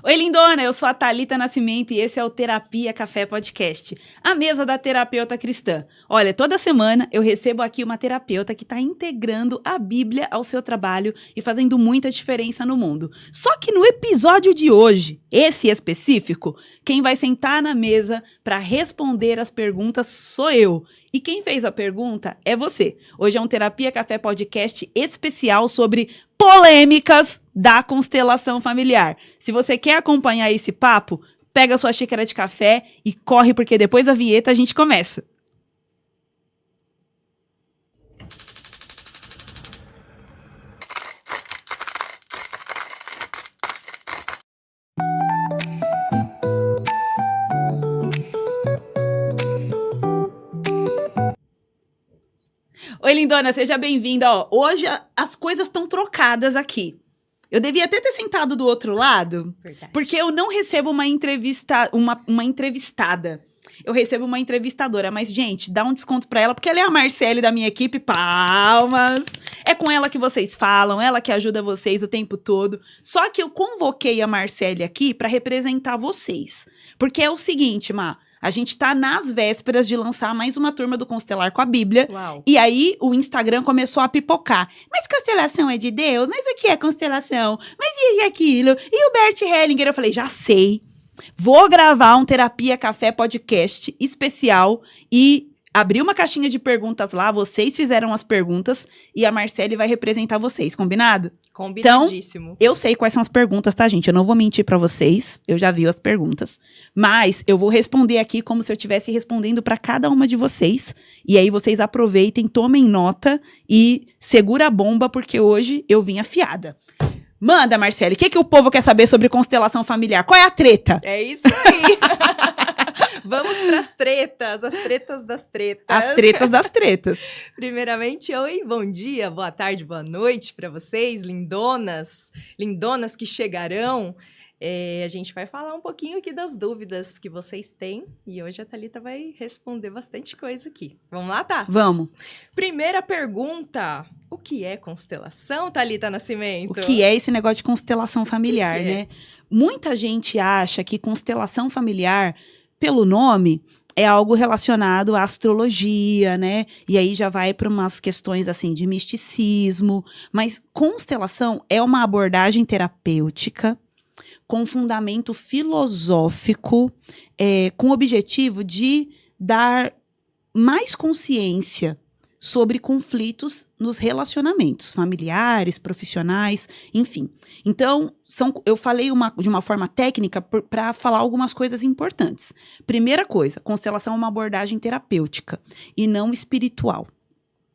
Oi, lindona! Eu sou a Thalita Nascimento e esse é o Terapia Café Podcast, a mesa da terapeuta cristã. Olha, toda semana eu recebo aqui uma terapeuta que está integrando a Bíblia ao seu trabalho e fazendo muita diferença no mundo. Só que no episódio de hoje, esse específico, quem vai sentar na mesa para responder as perguntas sou eu. E quem fez a pergunta é você. Hoje é um Terapia Café Podcast especial sobre polêmicas da constelação familiar. Se você quer acompanhar esse papo, pega sua xícara de café e corre, porque depois da vinheta a gente começa. Oi, lindona, seja bem-vinda. Hoje as coisas estão trocadas aqui. Eu devia até ter sentado do outro lado, verdade, porque eu não recebo uma entrevistada. Eu recebo uma entrevistadora, mas, gente, dá um desconto pra ela, porque ela é a Marcele da minha equipe, palmas! É com ela que vocês falam, ela que ajuda vocês o tempo todo. Só que eu convoquei a Marcele aqui pra representar vocês. Porque é o seguinte, Má, a gente tá nas vésperas de lançar mais uma turma do Constelar com a Bíblia. Uau. E aí o Instagram começou a pipocar. Mas constelação é de Deus? Mas o que é constelação? Mas e aquilo? E o Bert Hellinger? Eu falei, já sei. Vou gravar um Terapia Café Podcast especial e abrir uma caixinha de perguntas lá. Vocês fizeram as perguntas e a Marcele vai representar vocês, combinado? Combinadíssimo. Então, eu sei quais são as perguntas, tá, gente? Eu não vou mentir pra vocês, eu já vi as perguntas. Mas eu vou responder aqui como se eu estivesse respondendo pra cada uma de vocês. E aí vocês aproveitem, tomem nota e segura a bomba, porque hoje eu vim afiada. Manda, Marcele, o que o povo quer saber sobre constelação familiar? Qual é a treta? É isso aí. Vamos para as tretas das tretas. As tretas das tretas. Primeiramente, oi, bom dia, boa tarde, boa noite para vocês, lindonas que chegarão. A gente vai falar um pouquinho aqui das dúvidas que vocês têm e hoje a Thalita vai responder bastante coisa aqui. Vamos lá, tá? Vamos. Primeira pergunta, o que é constelação, Thalita Nascimento? O que é esse negócio de constelação familiar, né? Muita gente acha que constelação familiar, pelo nome, é algo relacionado à astrologia, né? E aí já vai para umas questões assim de misticismo, mas constelação é uma abordagem terapêutica com fundamento filosófico, com o objetivo de dar mais consciência sobre conflitos nos relacionamentos familiares, profissionais, enfim. Então, eu falei de uma forma técnica para falar algumas coisas importantes. Primeira coisa, constelação é uma abordagem terapêutica e não espiritual,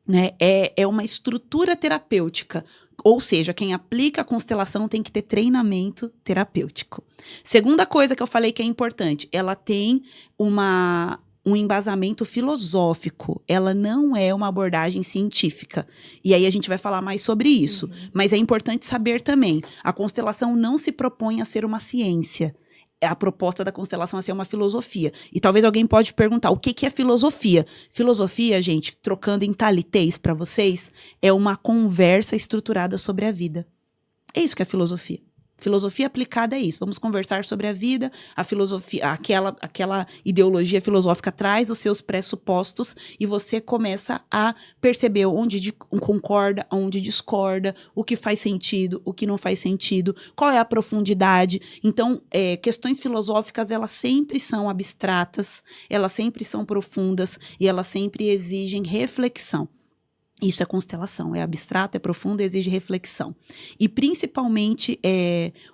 né? É uma estrutura terapêutica. Ou seja, quem aplica a constelação tem que ter treinamento terapêutico. Segunda coisa que eu falei que é importante, ela tem um embasamento filosófico. Ela não é uma abordagem científica. E aí a gente vai falar mais sobre isso. Mas é importante saber também, a constelação não se propõe a ser uma ciência. A proposta da constelação é ser uma filosofia. E talvez alguém pode perguntar, o que é filosofia? Filosofia, gente, trocando em talitês para vocês, é uma conversa estruturada sobre a vida. É isso que é filosofia. Filosofia aplicada é isso. Vamos conversar sobre a vida, a filosofia, aquela ideologia filosófica traz os seus pressupostos e você começa a perceber onde concorda, onde discorda, o que faz sentido, o que não faz sentido, qual é a profundidade. Então, questões filosóficas, elas sempre são abstratas, elas sempre são profundas e elas sempre exigem reflexão. Isso é constelação, é abstrato, é profundo, exige reflexão. E principalmente,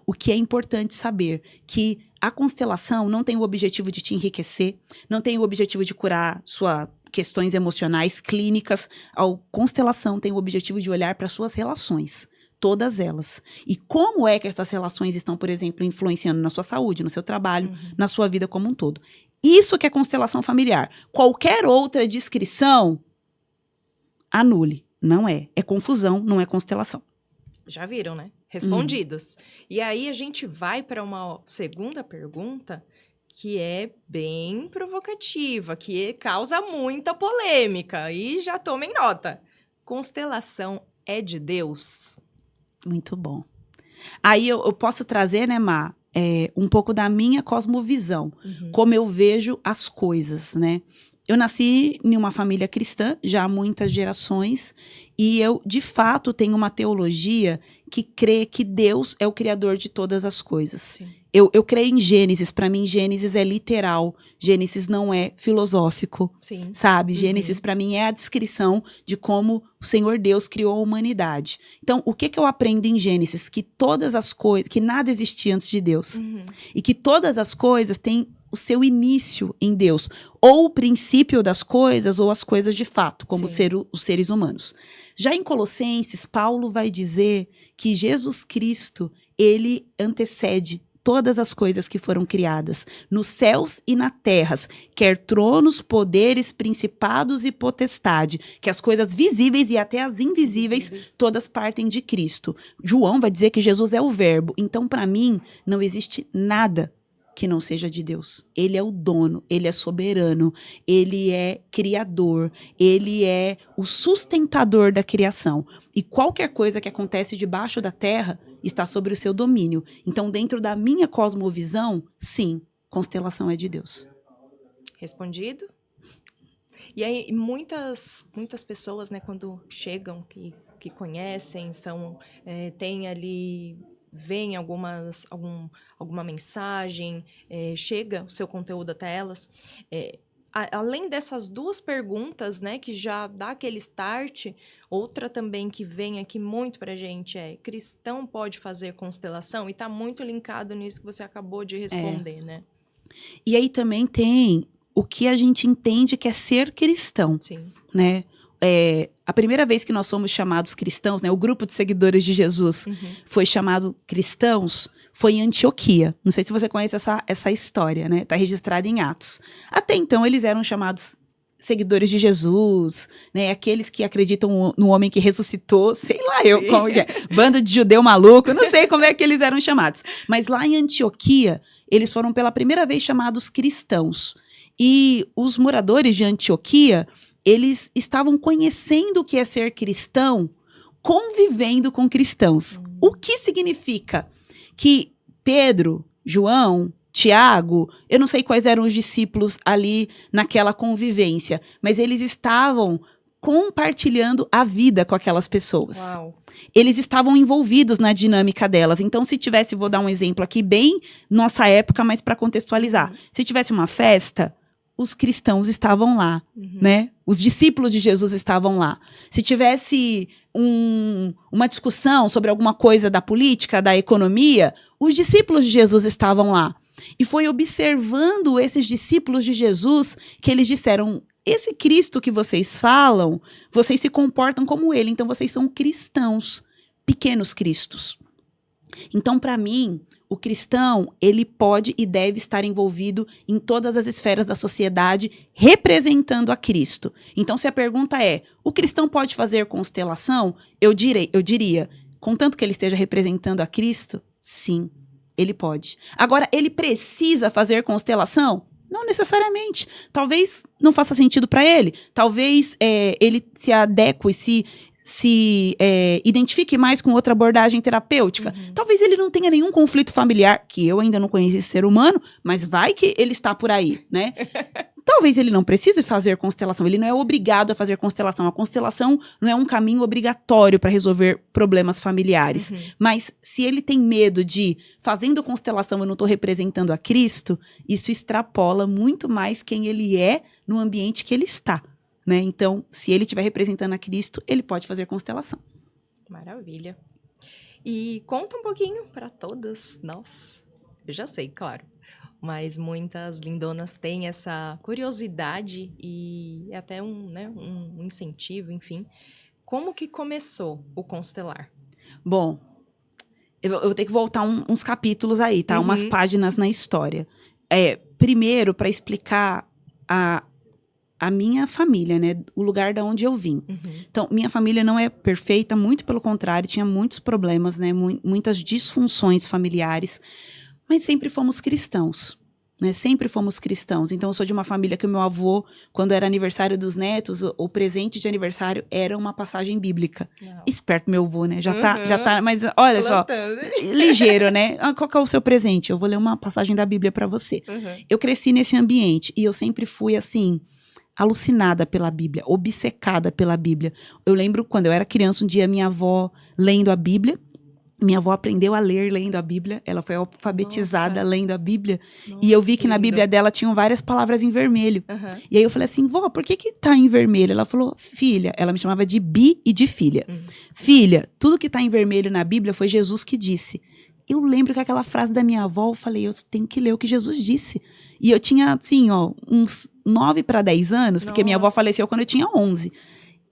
o que é importante saber, que a constelação não tem o objetivo de te enriquecer, não tem o objetivo de curar suas questões emocionais, clínicas. A constelação tem o objetivo de olhar para suas relações, todas elas. E como é que essas relações estão, por exemplo, influenciando na sua saúde, no seu trabalho, na sua vida como um todo. Isso que é constelação familiar. Qualquer outra descrição, anule. Não é. É confusão, não é constelação. Já viram, né? Respondidos. E aí a gente vai para uma segunda pergunta que é bem provocativa, que causa muita polêmica. E já tomem nota. Constelação é de Deus? Muito bom. Aí eu posso trazer, né, Má, um pouco da minha cosmovisão, como eu vejo as coisas, né? Eu nasci em uma família cristã, já há muitas gerações, e eu, de fato, tenho uma teologia que crê que Deus é o criador de todas as coisas. Eu creio em Gênesis, para mim Gênesis é literal, Gênesis não é filosófico, sabe? Gênesis para mim é a descrição de como o Senhor Deus criou a humanidade. Então, o que eu aprendo em Gênesis? Que todas as coisas, que nada existia antes de Deus, e que todas as coisas têm o seu início em Deus, ou o princípio das coisas, ou as coisas de fato, como os seres humanos. Já em Colossenses, Paulo vai dizer que Jesus Cristo, ele antecede todas as coisas que foram criadas, nos céus e na terra, quer tronos, poderes, principados e potestade, que as coisas visíveis e até as invisíveis, todas partem de Cristo. João vai dizer que Jesus é o verbo. Então, para mim, não existe nada que não seja de Deus. Ele é o dono, ele é soberano, ele é criador, ele é o sustentador da criação. E qualquer coisa que acontece debaixo da terra está sobre o seu domínio. Então, dentro da minha cosmovisão, sim, constelação é de Deus. Respondido? E aí, muitas pessoas, né, quando chegam, que conhecem, tem ali... vem alguma mensagem, chega o seu conteúdo até elas. Além dessas duas perguntas, né, que já dá aquele start, outra também que vem aqui muito pra gente é: cristão pode fazer constelação? E tá muito linkado nisso que você acabou de responder, né? E aí também tem o que a gente entende que é ser cristão, né? A primeira vez que nós somos chamados cristãos, né, o grupo de seguidores de Jesus foi chamado cristãos, foi em Antioquia. Não sei se você conhece essa história, né? Está registrada em Atos. Até então, eles eram chamados seguidores de Jesus, né? Aqueles que acreditam no homem que ressuscitou, sei lá como que é. Bando de judeu maluco, não sei como é que eles eram chamados. Mas lá em Antioquia, eles foram pela primeira vez chamados cristãos. E os moradores de Antioquia, eles estavam conhecendo o que é ser cristão, convivendo com cristãos. O que significa? Que Pedro, João, Tiago, eu não sei quais eram os discípulos ali naquela convivência, mas eles estavam compartilhando a vida com aquelas pessoas. Uau. Eles estavam envolvidos na dinâmica delas. Então, se tivesse, vou dar um exemplo aqui, bem nossa época, mas para contextualizar. Se tivesse uma festa, os cristãos estavam lá, né? Os discípulos de Jesus estavam lá. Se tivesse uma discussão sobre alguma coisa da política, da economia, os discípulos de Jesus estavam lá. E foi observando esses discípulos de Jesus que eles disseram: esse Cristo que vocês falam, vocês se comportam como ele, então vocês são cristãos, pequenos cristos. Então, para mim, o cristão, ele pode e deve estar envolvido em todas as esferas da sociedade, representando a Cristo. Então, se a pergunta é: o cristão pode fazer constelação? Eu diria, contanto que ele esteja representando a Cristo, sim, ele pode. Agora, ele precisa fazer constelação? Não necessariamente. Talvez não faça sentido para ele. Talvez ele se adeque, se identifique mais com outra abordagem terapêutica. Talvez ele não tenha nenhum conflito familiar, que eu ainda não conheci esse ser humano, mas vai que ele está por aí, né? Talvez ele não precise fazer constelação, ele não é obrigado a fazer constelação. A constelação não é um caminho obrigatório para resolver problemas familiares. Mas se ele tem medo de, fazendo constelação, eu não estou representando a Cristo, isso extrapola muito mais quem ele é no ambiente que ele está. Né? Então, se ele estiver representando a Cristo, ele pode fazer constelação. Maravilha. E conta um pouquinho para todas nós. Eu já sei, claro. Mas muitas lindonas têm essa curiosidade e até um incentivo, enfim. Como que começou o constelar? Bom, eu vou ter que voltar uns capítulos aí, tá? Umas páginas na história. Primeiro, para explicar a minha família, né? O lugar de onde eu vim. Então, minha família não é perfeita, muito pelo contrário, tinha muitos problemas, né? Muitas disfunções familiares, mas sempre fomos cristãos. né? Sempre fomos cristãos. Então, eu sou de uma família que o meu avô, quando era aniversário dos netos, o presente de aniversário era uma passagem bíblica. Não. Esperto meu avô, né? Já tá, mas olha Plantando. só, ligeiro, né? Qual que é o seu presente? Eu vou ler uma passagem da Bíblia pra você. Eu cresci nesse ambiente e eu sempre fui, assim, alucinada pela Bíblia, obcecada pela Bíblia. Eu lembro quando eu era criança, um dia minha avó lendo a Bíblia. Minha avó aprendeu a ler lendo a Bíblia. Ela foi alfabetizada lendo a Bíblia. Nossa, E eu vi que na lindo. Bíblia dela tinham várias palavras em vermelho. E aí eu falei assim, vó, por que tá em vermelho? Ela falou, filha, ela me chamava de Bi e de filha. Filha, tudo que tá em vermelho na Bíblia foi Jesus que disse. Eu lembro que aquela frase da minha avó, eu falei, eu tenho que ler o que Jesus disse. E eu tinha, assim, ó, uns 9 para 10 anos, porque minha avó faleceu quando eu tinha 11.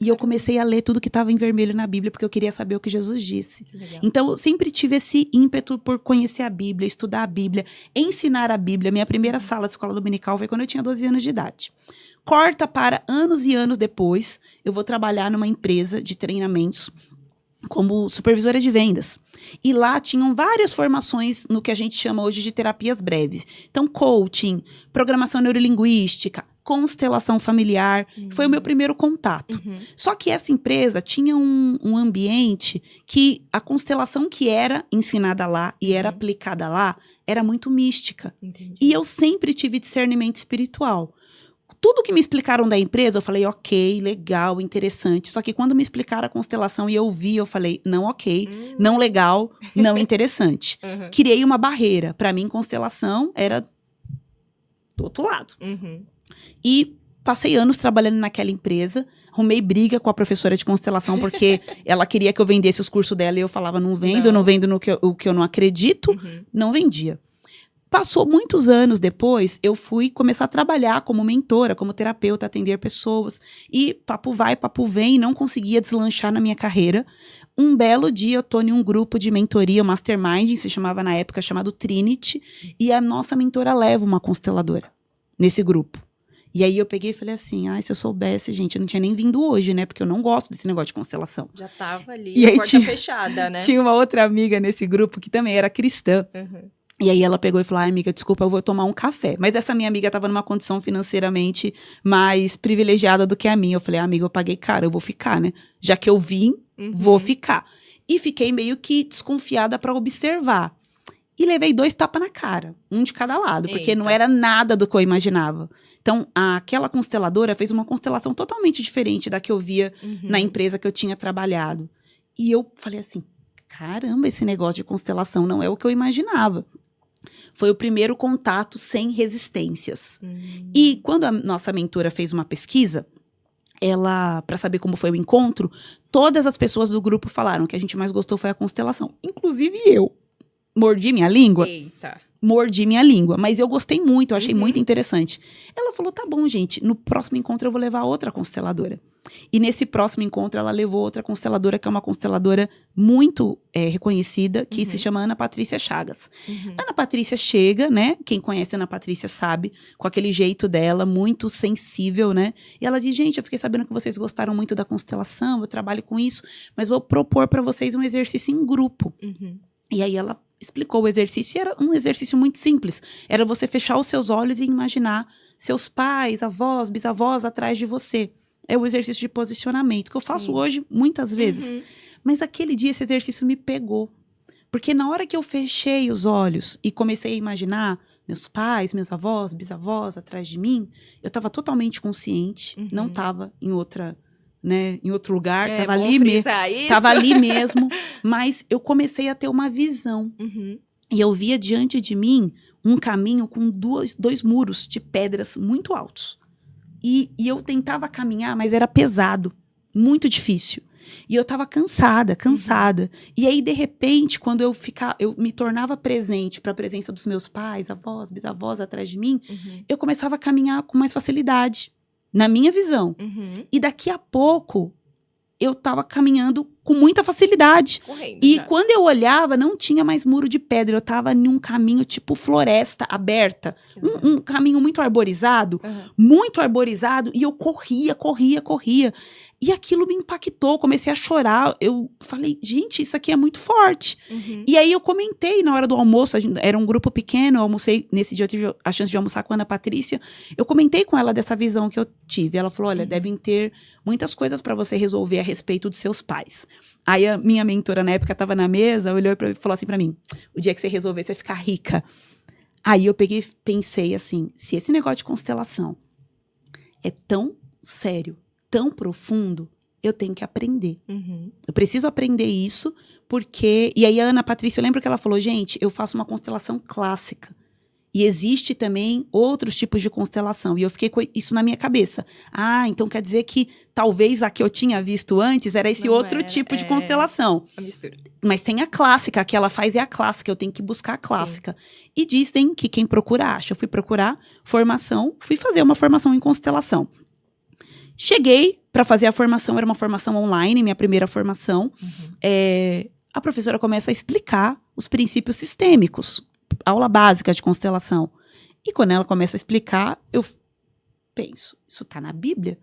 E eu comecei a ler tudo que estava em vermelho na Bíblia, porque eu queria saber o que Jesus disse. Legal. Então, eu sempre tive esse ímpeto por conhecer a Bíblia, estudar a Bíblia, ensinar a Bíblia. Minha primeira sala de escola dominical foi quando eu tinha 12 anos de idade. Corta para anos e anos depois, eu vou trabalhar numa empresa de treinamentos como supervisora de vendas. E lá tinham várias formações no que a gente chama hoje de terapias breves. Então, coaching, programação neurolinguística, constelação familiar, foi o meu primeiro contato. Só que essa empresa tinha um ambiente que a constelação que era ensinada lá e era aplicada lá era muito mística. Entendi. E eu sempre tive discernimento espiritual. Tudo que me explicaram da empresa, eu falei, ok, legal, interessante. Só que quando me explicaram a constelação e eu vi, eu falei, não ok, não legal, não interessante. Criei uma barreira. Para mim, constelação era do outro lado. E passei anos trabalhando naquela empresa, arrumei briga com a professora de constelação, porque ela queria que eu vendesse os cursos dela e eu falava, não vendo no que eu não acredito, não vendia. Passou muitos anos depois, eu fui começar a trabalhar como mentora, como terapeuta, atender pessoas. E papo vai, papo vem, não conseguia deslanchar na minha carreira. Um belo dia, eu tô em um grupo de mentoria, mastermind, se chamava na época, chamado Trinity. E a nossa mentora leva uma consteladora nesse grupo. E aí eu peguei e falei assim, se eu soubesse, gente, eu não tinha nem vindo hoje, né? Porque eu não gosto desse negócio de constelação. Já tava ali, E aí porta fechada, né? Tinha uma outra amiga nesse grupo que também era cristã. E aí ela pegou e falou, amiga, desculpa, eu vou tomar um café. Mas essa minha amiga estava numa condição financeiramente mais privilegiada do que a minha. Eu falei, amiga, eu paguei caro, eu vou ficar, né? Já que eu vim, vou ficar. E fiquei meio que desconfiada para observar. E levei 2 tapas na cara, um de cada lado, porque não era nada do que eu imaginava. Então, aquela consteladora fez uma constelação totalmente diferente da que eu via na empresa que eu tinha trabalhado. E eu falei assim, caramba, esse negócio de constelação não é o que eu imaginava. Foi o primeiro contato sem resistências. E quando a nossa mentora fez uma pesquisa, ela, para saber como foi o encontro, todas as pessoas do grupo falaram que a gente mais gostou foi a constelação. Inclusive eu. Mordi minha língua? Eita. Mordi minha língua, mas eu gostei muito, eu achei muito interessante. Ela falou, tá bom, gente, no próximo encontro eu vou levar outra consteladora. E nesse próximo encontro ela levou outra consteladora, que é uma consteladora muito reconhecida, que se chama Ana Patrícia Chagas. Ana Patrícia chega, né, quem conhece a Ana Patrícia sabe, com aquele jeito dela, muito sensível, né, e ela diz, gente, eu fiquei sabendo que vocês gostaram muito da constelação, eu trabalho com isso, mas vou propor para vocês um exercício em grupo. E aí ela explicou o exercício, e era um exercício muito simples. Era você fechar os seus olhos e imaginar seus pais, avós, bisavós atrás de você. É o exercício de posicionamento, que eu faço hoje muitas vezes. Mas aquele dia esse exercício me pegou. Porque na hora que eu fechei os olhos e comecei a imaginar meus pais, meus avós, bisavós atrás de mim, eu estava totalmente consciente, não estava em outra... né, em outro lugar, tava ali mesmo, mas eu comecei a ter uma visão. E eu via diante de mim um caminho com dois muros de pedras muito altos. E eu tentava caminhar, mas era pesado, muito difícil. E eu tava cansada. E aí, de repente, quando eu me tornava presente para a presença dos meus pais, avós, bisavós atrás de mim, eu começava a caminhar com mais facilidade. Na minha visão. E daqui a pouco, eu tava caminhando com muita facilidade. Correndo E já. quando eu olhava, não tinha mais muro de pedra. Eu tava em um caminho tipo floresta aberta. Que legal. Um caminho muito arborizado. Aham. Muito arborizado. E eu corria. E aquilo me impactou. Comecei a chorar. Eu falei, gente, isso aqui é muito forte. Uhum. E aí eu comentei na hora do almoço. Era um grupo pequeno. Eu almocei. Nesse dia eu tive a chance de almoçar com a Ana Patrícia. Eu comentei com ela dessa visão que eu tive. Ela falou, olha, devem ter muitas coisas para você resolver a respeito dos seus pais. Aí a minha mentora na época estava na mesa, olhou e falou assim para mim, o dia que você resolver, você vai ficar rica. Aí eu peguei e pensei assim, se esse negócio de constelação é tão sério, tão profundo, eu tenho que aprender. Uhum. Eu preciso aprender isso, porque... E aí a Ana Patrícia, eu lembro que ela falou, gente, eu faço uma constelação clássica. E existe também outros tipos de constelação. E eu fiquei com isso na minha cabeça. Ah, então quer dizer que talvez a que eu tinha visto antes era esse Não outro era, tipo de constelação. A mistura. Mas tem a clássica, a que ela faz é a clássica. Eu tenho que buscar a clássica. E dizem que quem procura acha. Eu fui procurar formação, fui fazer uma formação em constelação. Cheguei para fazer a formação, era uma formação online, minha primeira formação. A professora começa a explicar os princípios sistêmicos. Aula básica de constelação. E quando ela começa a explicar, eu penso, isso tá na Bíblia?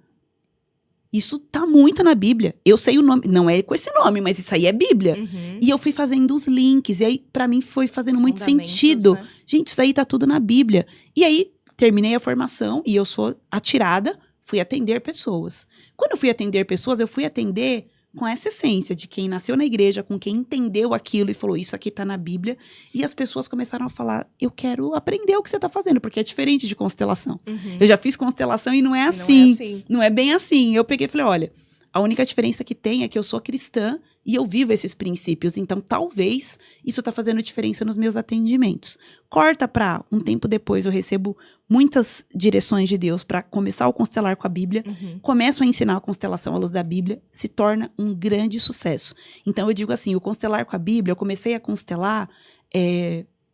Isso tá muito na Bíblia. Eu sei o nome, não é com esse nome, mas isso aí é Bíblia. Uhum. E eu fui fazendo os links, e aí pra mim foi fazendo Os muito fundamentos, sentido. né? Gente, isso daí tá tudo na Bíblia. E aí, terminei a formação, e eu sou atirada, fui atender pessoas. Quando eu fui atender pessoas, eu fui atender com essa essência de quem nasceu na igreja, com quem entendeu aquilo e falou, isso aqui tá na Bíblia. E as pessoas começaram a falar, eu quero aprender o que você tá fazendo, porque é diferente de constelação. Uhum. Eu já fiz constelação e não é E assim. Não é assim. Não é bem assim. Eu peguei e falei, olha, a única diferença que tem é que eu sou cristã e eu vivo esses princípios. Então, talvez isso tá fazendo diferença nos meus atendimentos. Corta pra um tempo depois, eu recebo muitas direções de Deus para começar o constelar com a Bíblia. Uhum. Começo a ensinar a constelação à luz da Bíblia, se torna um grande sucesso. Então, eu digo assim, o constelar com a Bíblia, eu comecei a constelar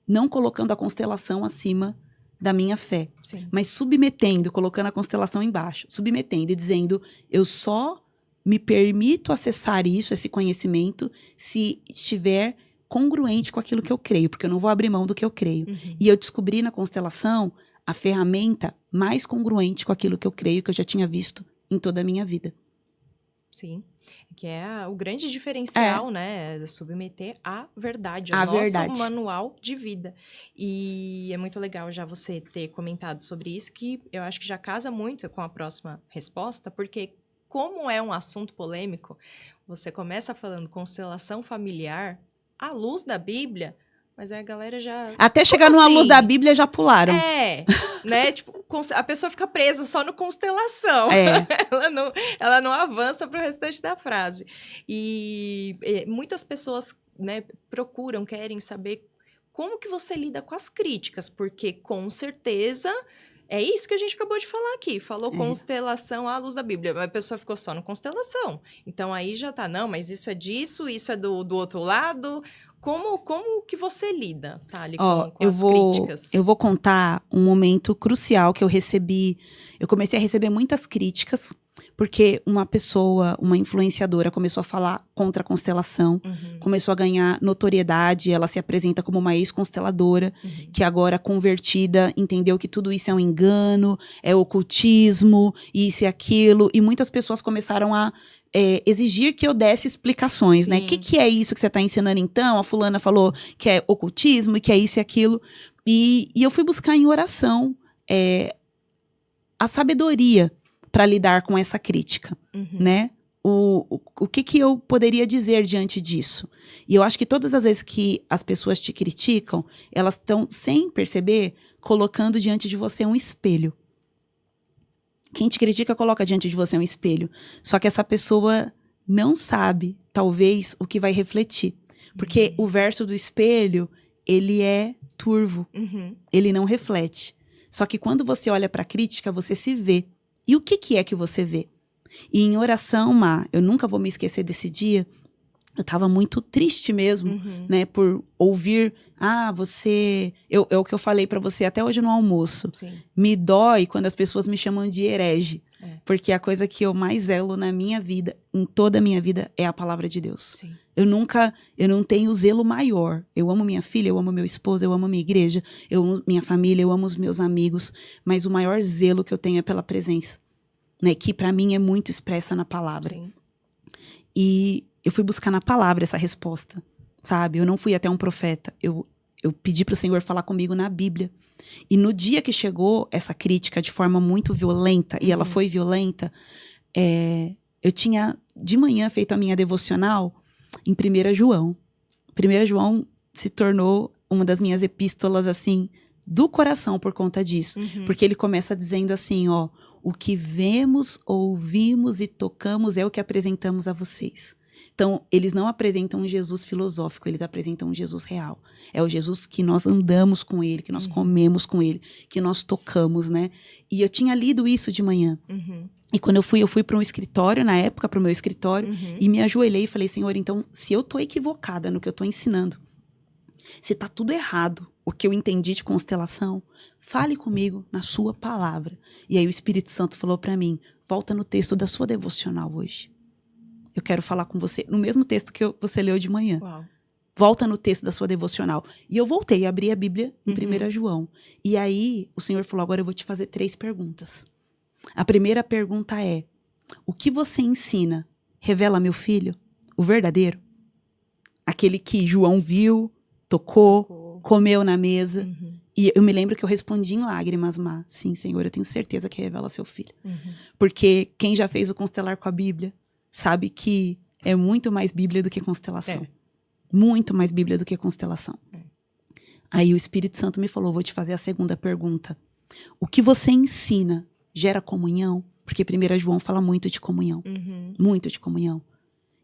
não colocando a constelação acima da minha fé, Sim. mas submetendo, colocando a constelação embaixo, submetendo e dizendo, eu só me permito acessar isso, esse conhecimento, se estiver congruente com aquilo que eu creio, porque eu não vou abrir mão do que eu creio. Uhum. E eu descobri na constelação a ferramenta mais congruente com aquilo que eu creio, que eu já tinha visto em toda a minha vida. Sim. Que é o grande diferencial, né? É submeter à verdade, ao nosso manual de vida. E é muito legal já você ter comentado sobre isso, que eu acho que já casa muito com a próxima resposta, porque como é um assunto polêmico, você começa falando constelação familiar à luz da Bíblia, mas aí a galera já... Até chegar numa luz da Bíblia já pularam. Né? Tipo, a pessoa fica presa só no constelação. Ela não avança para o restante da frase. E muitas pessoas, né, procuram, querem saber como que você lida com as críticas, porque com certeza... É isso que a gente acabou de falar aqui. Falou constelação à luz da Bíblia. Mas a pessoa ficou só no constelação. Então, aí já tá, não, mas isso é disso, isso é do outro lado. Como que você lida, Thali, com as críticas? Eu vou contar um momento crucial que eu recebi. Eu comecei a receber muitas críticas, porque uma pessoa, uma influenciadora, começou a falar contra a constelação, começou a ganhar notoriedade, ela se apresenta como uma ex-consteladora, que agora convertida, entendeu que tudo isso é um engano, é ocultismo, isso e aquilo, e muitas pessoas começaram a exigir que eu desse explicações, né? O que é isso que você está ensinando então? A fulana falou que é ocultismo e que é isso e aquilo. E eu fui buscar em oração a sabedoria para lidar com essa crítica, né? O que eu poderia dizer diante disso? E eu acho que todas as vezes que as pessoas te criticam, elas estão, sem perceber, colocando diante de você um espelho. Quem te critica coloca diante de você um espelho. Só que essa pessoa não sabe, talvez, o que vai refletir. Porque o verso do espelho, ele é turvo. Ele não reflete. Só que quando você olha para a crítica, você se vê. E o que é que você vê? E em oração, Má, eu nunca vou me esquecer desse dia. Eu estava muito triste mesmo, né? Por ouvir, você... É o que eu falei para você até hoje no almoço. Sim. Me dói quando as pessoas me chamam de herege. Porque a coisa que eu mais zelo na minha vida, em toda a minha vida, é a palavra de Deus. Sim. Eu não tenho zelo maior. Eu amo minha filha, eu amo meu esposo, eu amo minha igreja, eu amo minha família, eu amo os meus amigos. Mas o maior zelo que eu tenho é pela presença, né? Que pra mim é muito expressa na palavra. Sim. E eu fui buscar na palavra essa resposta, sabe? Eu não fui até um profeta. Eu pedi pro Senhor falar comigo na Bíblia. E no dia que chegou essa crítica de forma muito violenta, e ela foi violenta, eu tinha de manhã feito a minha devocional em 1 João. 1 João se tornou uma das minhas epístolas, assim, do coração por conta disso. Porque ele começa dizendo assim, ó, o que vemos, ouvimos e tocamos é o que apresentamos a vocês. Então, eles não apresentam um Jesus filosófico, eles apresentam um Jesus real. É o Jesus que nós andamos com ele, que nós comemos com ele, que nós tocamos, né? E eu tinha lido isso de manhã. E quando eu fui para um escritório, na época, para o meu escritório, e me ajoelhei e falei, Senhor, então, se eu tô equivocada no que eu tô ensinando, se tá tudo errado, o que eu entendi de constelação, fale comigo na sua palavra. E aí o Espírito Santo falou para mim, volta no texto da sua devocional hoje. Eu quero falar com você no mesmo texto que você leu de manhã. Uau. Volta no texto da sua devocional. E eu voltei, abri a Bíblia em 1 João. E aí o Senhor falou, agora eu vou te fazer 3 perguntas. A primeira pergunta é, o que você ensina revela meu filho, o verdadeiro? Aquele que João viu, tocou, comeu na mesa. E eu me lembro que eu respondi em lágrimas, Má. Sim, Senhor, eu tenho certeza que revela seu filho. Porque quem já fez o constelar com a Bíblia sabe que é muito mais Bíblia do que constelação. Muito mais Bíblia do que constelação. Aí o Espírito Santo me falou, vou te fazer a segunda pergunta. O que você ensina gera comunhão? Porque 1 João fala muito de comunhão. Muito de comunhão.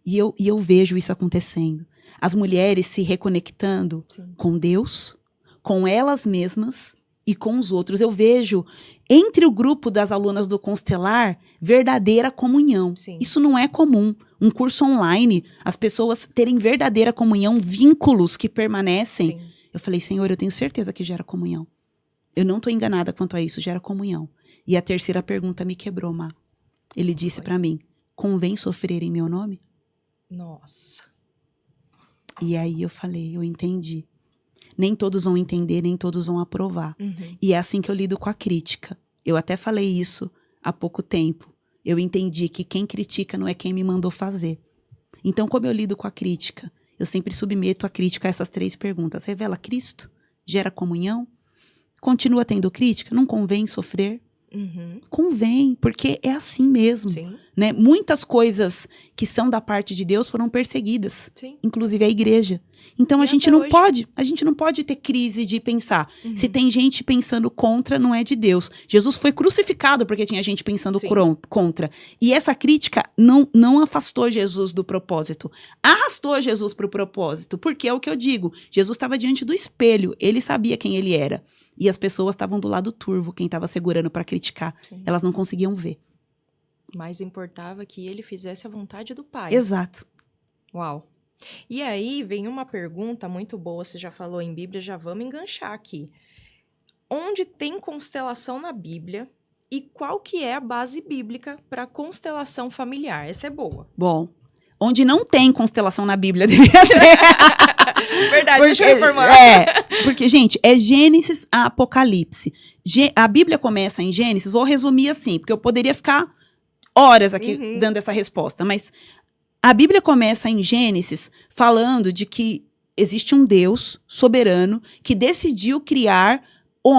E eu vejo isso acontecendo. As mulheres se reconectando com Deus, com elas mesmas e com os outros. Eu vejo entre o grupo das alunas do Constelar verdadeira comunhão. Isso não é comum. Um curso online, as pessoas terem verdadeira comunhão, vínculos que permanecem. Eu falei, Senhor, eu tenho certeza que gera comunhão. Eu não estou enganada quanto a isso, gera comunhão. E a terceira pergunta me quebrou, Má. Ele disse para mim, convém sofrer em meu nome? Nossa. E aí eu falei, eu entendi. Nem todos vão entender, nem todos vão aprovar. E é assim que eu lido com a crítica. Eu até falei isso há pouco tempo. Eu entendi que quem critica não é quem me mandou fazer. Então, como eu lido com a crítica? Eu sempre submeto a crítica a essas 3 perguntas. Revela Cristo? Gera comunhão? Continua tendo crítica? Não convém sofrer? Convém, porque é assim mesmo. Né? Muitas coisas que são da parte de Deus foram perseguidas, inclusive a igreja. Então a gente não pode ter crise de pensar. Se tem gente pensando contra, não é de Deus. Jesus foi crucificado porque tinha gente pensando contra. E essa crítica não afastou Jesus do propósito. Arrastou Jesus para o propósito. Porque é o que eu digo. Jesus estava diante do espelho. Ele sabia quem ele era. E as pessoas estavam do lado turvo, quem estava segurando para criticar. Elas não conseguiam ver. Mas importava que ele fizesse a vontade do Pai. Exato. Uau. E aí vem uma pergunta muito boa, você já falou em Bíblia, já vamos enganchar aqui. Onde tem constelação na Bíblia e qual que é a base bíblica para constelação familiar? Essa é boa. Bom, onde não tem constelação na Bíblia devia ser... Verdade, deixa eu reformular. Porque, gente, é Gênesis a Apocalipse. A Bíblia começa em Gênesis, vou resumir assim, porque eu poderia ficar horas aqui dando essa resposta, mas a Bíblia começa em Gênesis falando de que existe um Deus soberano que decidiu criar o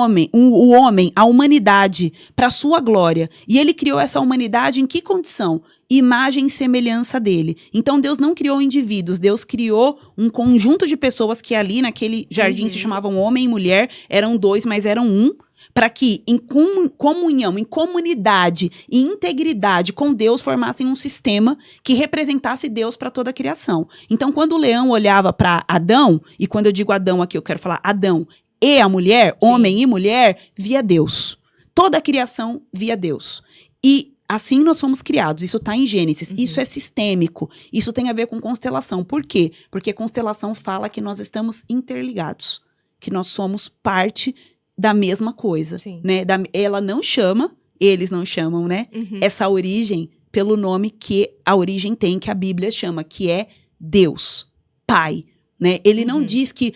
homem, a humanidade, para sua glória. E ele criou essa humanidade em que condição? Imagem e semelhança dele. Então, Deus não criou indivíduos, Deus criou um conjunto de pessoas que ali naquele jardim se chamavam homem e mulher, eram 2, mas eram um, para que em comunhão, em comunidade e integridade com Deus formassem um sistema que representasse Deus para toda a criação. Então, quando o leão olhava para Adão, e quando eu digo Adão aqui, eu quero falar Adão e a mulher, homem e mulher, via Deus. Toda a criação via Deus. E assim nós fomos criados, isso está em Gênesis, isso é sistêmico, isso tem a ver com constelação. Por quê? Porque constelação fala que nós estamos interligados, que nós somos parte da mesma coisa. Né? Ela não chama eles não chamam, né? Essa origem pelo nome que a origem tem, que a Bíblia chama, que é Deus, Pai. Né? Ele não diz que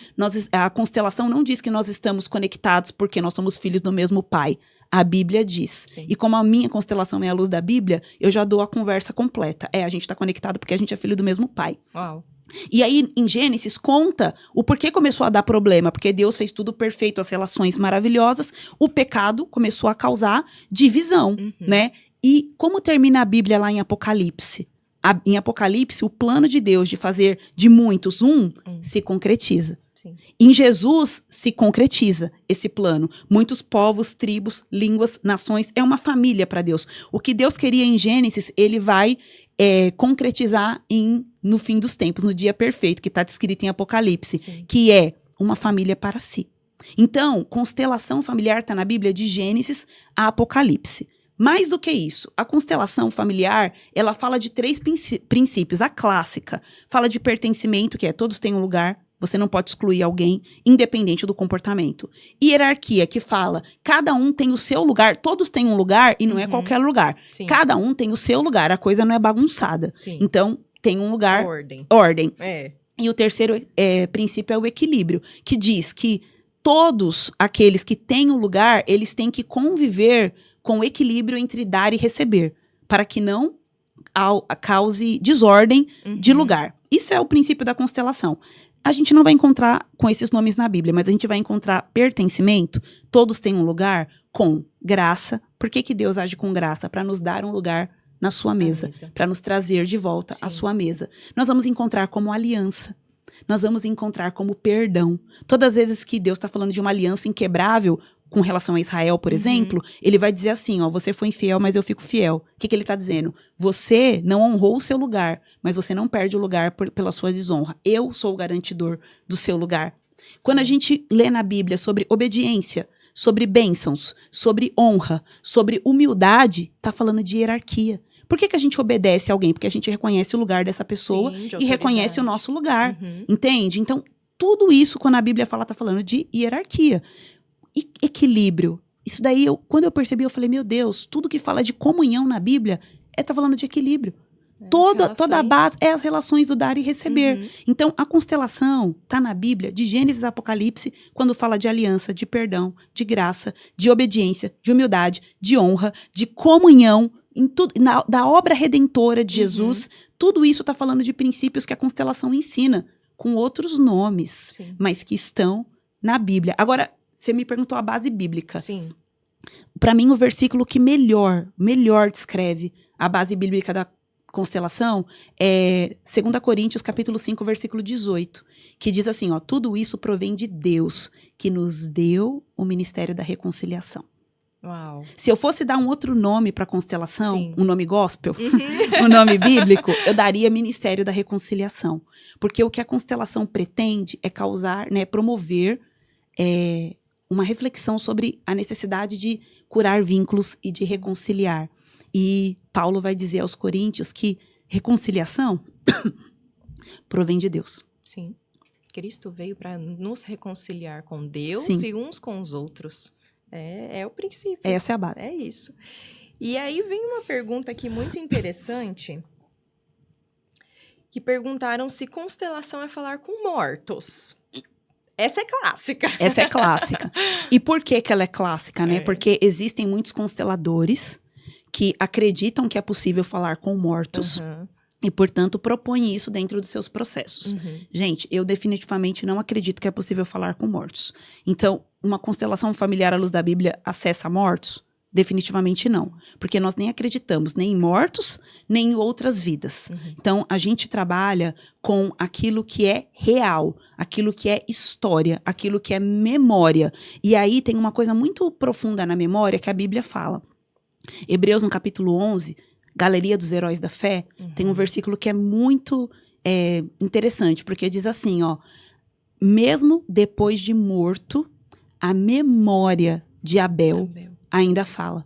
a constelação não diz que nós estamos conectados porque nós somos filhos do mesmo pai. A Bíblia diz. Sim. E como a minha constelação é a luz da Bíblia, eu já dou a conversa completa. A gente está conectado porque a gente é filho do mesmo pai. Uau. E aí, em Gênesis, conta o porquê começou a dar problema. Porque Deus fez tudo perfeito, as relações maravilhosas. O pecado começou a causar divisão, né? E como termina a Bíblia lá em Apocalipse? Em Apocalipse, o plano de Deus de fazer de muitos se concretiza. Sim. Em Jesus se concretiza esse plano. Muitos povos, tribos, línguas, nações, é uma família para Deus. O que Deus queria em Gênesis, ele vai concretizar no fim dos tempos, no dia perfeito, que está descrito em Apocalipse, sim, que é uma família para si. Então, constelação familiar está na Bíblia de Gênesis a Apocalipse. Mais do que isso, a constelação familiar, ela fala de 3 princípios. A clássica fala de pertencimento, que é todos têm um lugar, você não pode excluir alguém, independente do comportamento. Hierarquia, que fala, cada um tem o seu lugar, todos têm um lugar e não é qualquer lugar. Sim. Cada um tem o seu lugar, a coisa não é bagunçada. Sim. Então, tem um lugar, ordem. E o terceiro princípio é o equilíbrio, que diz que todos aqueles que têm um lugar, eles têm que conviver com equilíbrio entre dar e receber, para que não cause desordem de lugar. Isso é o princípio da constelação. A gente não vai encontrar com esses nomes na Bíblia, mas a gente vai encontrar pertencimento, todos têm um lugar, com graça. Por que Deus age com graça? Para nos dar um lugar na sua mesa, para nos trazer de volta à sua mesa. Nós vamos encontrar como aliança, nós vamos encontrar como perdão. Todas as vezes que Deus está falando de uma aliança inquebrável, com relação a Israel, por exemplo, ele vai dizer assim, ó, você foi infiel, mas eu fico fiel. O que ele está dizendo? Você não honrou o seu lugar, mas você não perde o lugar pela sua desonra. Eu sou o garantidor do seu lugar. Quando a gente lê na Bíblia sobre obediência, sobre bênçãos, sobre honra, sobre humildade, está falando de hierarquia. Por que a gente obedece a alguém? Porque a gente reconhece o lugar dessa pessoa e reconhece o nosso lugar. Entende? Então, tudo isso, quando a Bíblia fala, está falando de hierarquia. E equilíbrio. Isso daí, quando eu percebi, eu falei, meu Deus, tudo que fala de comunhão na Bíblia tá falando de equilíbrio. Toda a base é as relações do dar e receber. Então, a constelação tá na Bíblia, de Gênesis a Apocalipse, quando fala de aliança, de perdão, de graça, de obediência, de humildade, de honra, de comunhão, em tudo, da obra redentora de Jesus. Tudo isso tá falando de princípios que a constelação ensina, com outros nomes, mas que estão na Bíblia. Agora, você me perguntou a base bíblica. Sim. Para mim, o versículo que melhor descreve a base bíblica da constelação é 2 Coríntios, capítulo 5, versículo 18, que diz assim, ó, tudo isso provém de Deus, que nos deu o ministério da reconciliação. Uau. Se eu fosse dar um outro nome para a constelação, um nome gospel, um nome bíblico, eu daria Ministério da Reconciliação. Porque o que a constelação pretende é causar, né, promover uma reflexão sobre a necessidade de curar vínculos e de reconciliar. E Paulo vai dizer aos Coríntios que reconciliação provém de Deus. Sim. Cristo veio para nos reconciliar com Deus e uns com os outros. É o princípio. Essa é a base. É isso. E aí vem uma pergunta aqui muito interessante, que perguntaram se constelação é falar com mortos. Essa é clássica. Essa é clássica. E por que ela é clássica, né? Porque existem muitos consteladores que acreditam que é possível falar com mortos e, portanto, propõem isso dentro dos seus processos. Gente, eu definitivamente não acredito que é possível falar com mortos. Então, uma constelação familiar à luz da Bíblia acessa mortos? Definitivamente não. Porque nós nem acreditamos nem em mortos, nem em outras vidas. Então, a gente trabalha com aquilo que é real, aquilo que é história, aquilo que é memória. E aí tem uma coisa muito profunda na memória que a Bíblia fala. Hebreus, no capítulo 11, Galeria dos Heróis da Fé, tem um versículo que é muito interessante, porque diz assim, ó, mesmo depois de morto, a memória de Abel ainda fala.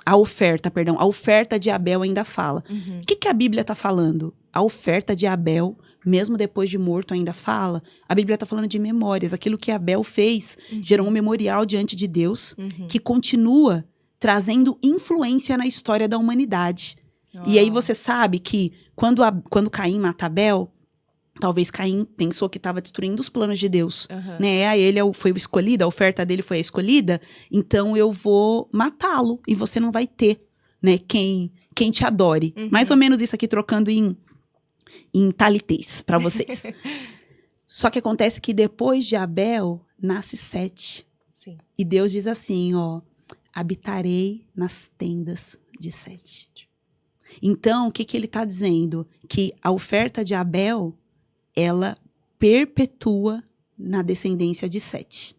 A oferta de Abel ainda fala. O que a Bíblia está falando? A oferta de Abel, mesmo depois de morto, ainda fala. A Bíblia está falando de memórias. Aquilo que Abel fez gerou um memorial diante de Deus que continua trazendo influência na história da humanidade. E aí você sabe que quando Caim mata Abel, talvez Caim pensou que estava destruindo os planos de Deus. Né? Aí ele foi o escolhido, a oferta dele foi a escolhida, então eu vou matá-lo e você não vai ter, né, quem te adore. Mais ou menos isso aqui, trocando em talitês para vocês. Só que acontece que depois de Abel, nasce Sete. Sim. E Deus diz assim, ó, habitarei nas tendas de Sete. Então, o que ele está dizendo? Que a oferta de Abel, ela perpetua na descendência de Sete.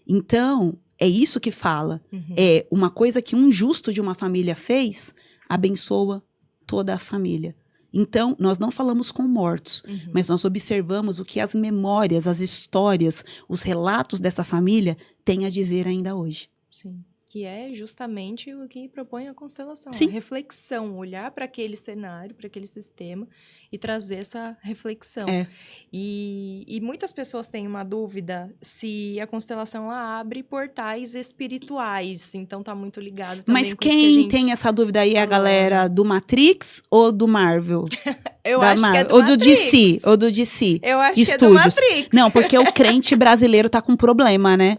Então, é isso que fala. É uma coisa que um justo de uma família fez, abençoa toda a família. Então, nós não falamos com mortos, mas nós observamos o que as memórias, as histórias, os relatos dessa família têm a dizer ainda hoje. Sim. Que é justamente o que propõe a constelação. Sim. A reflexão, olhar para aquele cenário, para aquele sistema e trazer essa reflexão. E muitas pessoas têm uma dúvida se a constelação ela abre portais espirituais. Então tá muito ligado também Mas com isso que a quem gente tem essa dúvida aí é a falou, galera do Matrix ou do Marvel? Eu acho que é do ou Matrix. Ou do DC. Eu acho Estúdios. que é do Matrix. Não, porque o crente brasileiro tá com problema, né?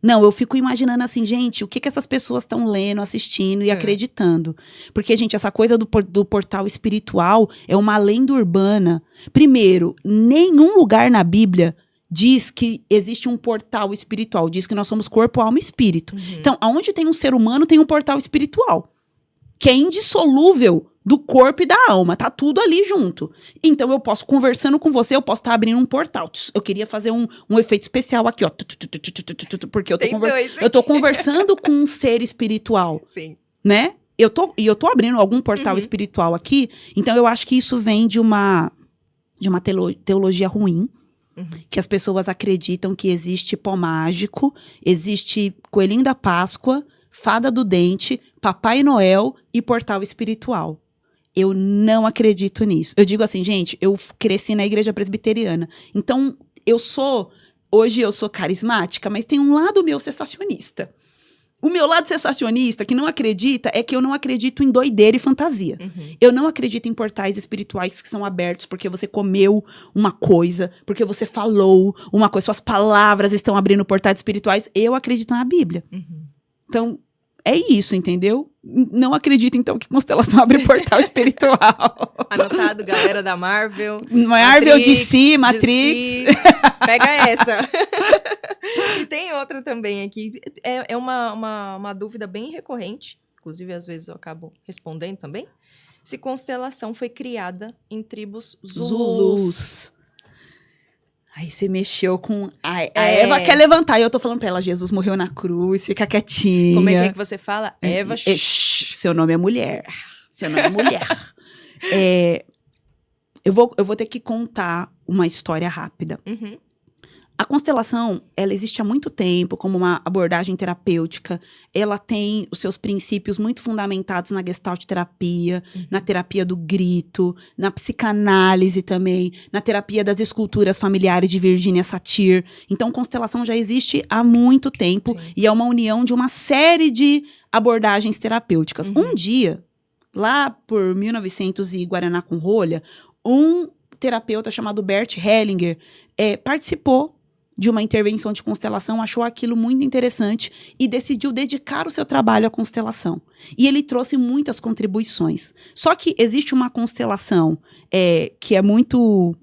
Não, eu fico imaginando assim, gente, o que essas pessoas estão lendo, assistindo e acreditando? Porque, gente, essa coisa do portal espiritual é uma lenda urbana. Primeiro, nenhum lugar na Bíblia diz que existe um portal espiritual. Diz que nós somos corpo, alma e espírito. Então, aonde tem um ser humano, tem um portal espiritual. Que é indissolúvel do corpo e da alma, tá tudo ali junto. Então eu posso, conversando com você, eu posso estar abrindo um portal. Eu queria fazer um efeito especial aqui, ó. Porque eu tô conversando com um ser espiritual. Sim. Né? Eu tô abrindo algum portal espiritual aqui, então eu acho que isso vem de uma teologia ruim, que as pessoas acreditam que existe pó mágico, existe coelhinho da Páscoa, fada do dente, Papai Noel e portal espiritual. Eu não acredito nisso. Eu digo assim, gente, eu cresci na igreja presbiteriana. Então, hoje eu sou carismática, mas tem um lado meu sensacionista. O meu lado sensacionista, que não acredita, é que eu não acredito em doideira e fantasia. Eu não acredito em portais espirituais que são abertos porque você comeu uma coisa, porque você falou uma coisa, suas palavras estão abrindo portais espirituais. Eu acredito na Bíblia. Então, é isso, entendeu? Não acredito, então, que constelação abre portal espiritual. Anotado, galera da Marvel. Marvel, DC, Matrix. Pega essa. E tem outra também aqui. É uma dúvida bem recorrente. Inclusive, às vezes eu acabo respondendo também. Se constelação foi criada em tribos Zulus. Aí você mexeu com... A Eva quer levantar. E eu tô falando pra ela, Jesus morreu na cruz, fica quietinha. Como é que você fala? Eva... Seu nome é mulher. Seu nome é mulher. Eu vou ter que contar uma história rápida. A constelação, ela existe há muito tempo como uma abordagem terapêutica. Ela tem os seus princípios muito fundamentados na Gestalt terapia, na terapia do grito, na psicanálise também, na terapia das esculturas familiares de Virginia Satir. Então, constelação já existe há muito tempo e é uma união de uma série de abordagens terapêuticas. Um dia, lá por 1900 e Guaraná com rolha, um terapeuta chamado Bert Hellinger participou de uma intervenção de constelação, achou aquilo muito interessante e decidiu dedicar o seu trabalho à constelação. E ele trouxe muitas contribuições. Só que existe uma constelação que é muito...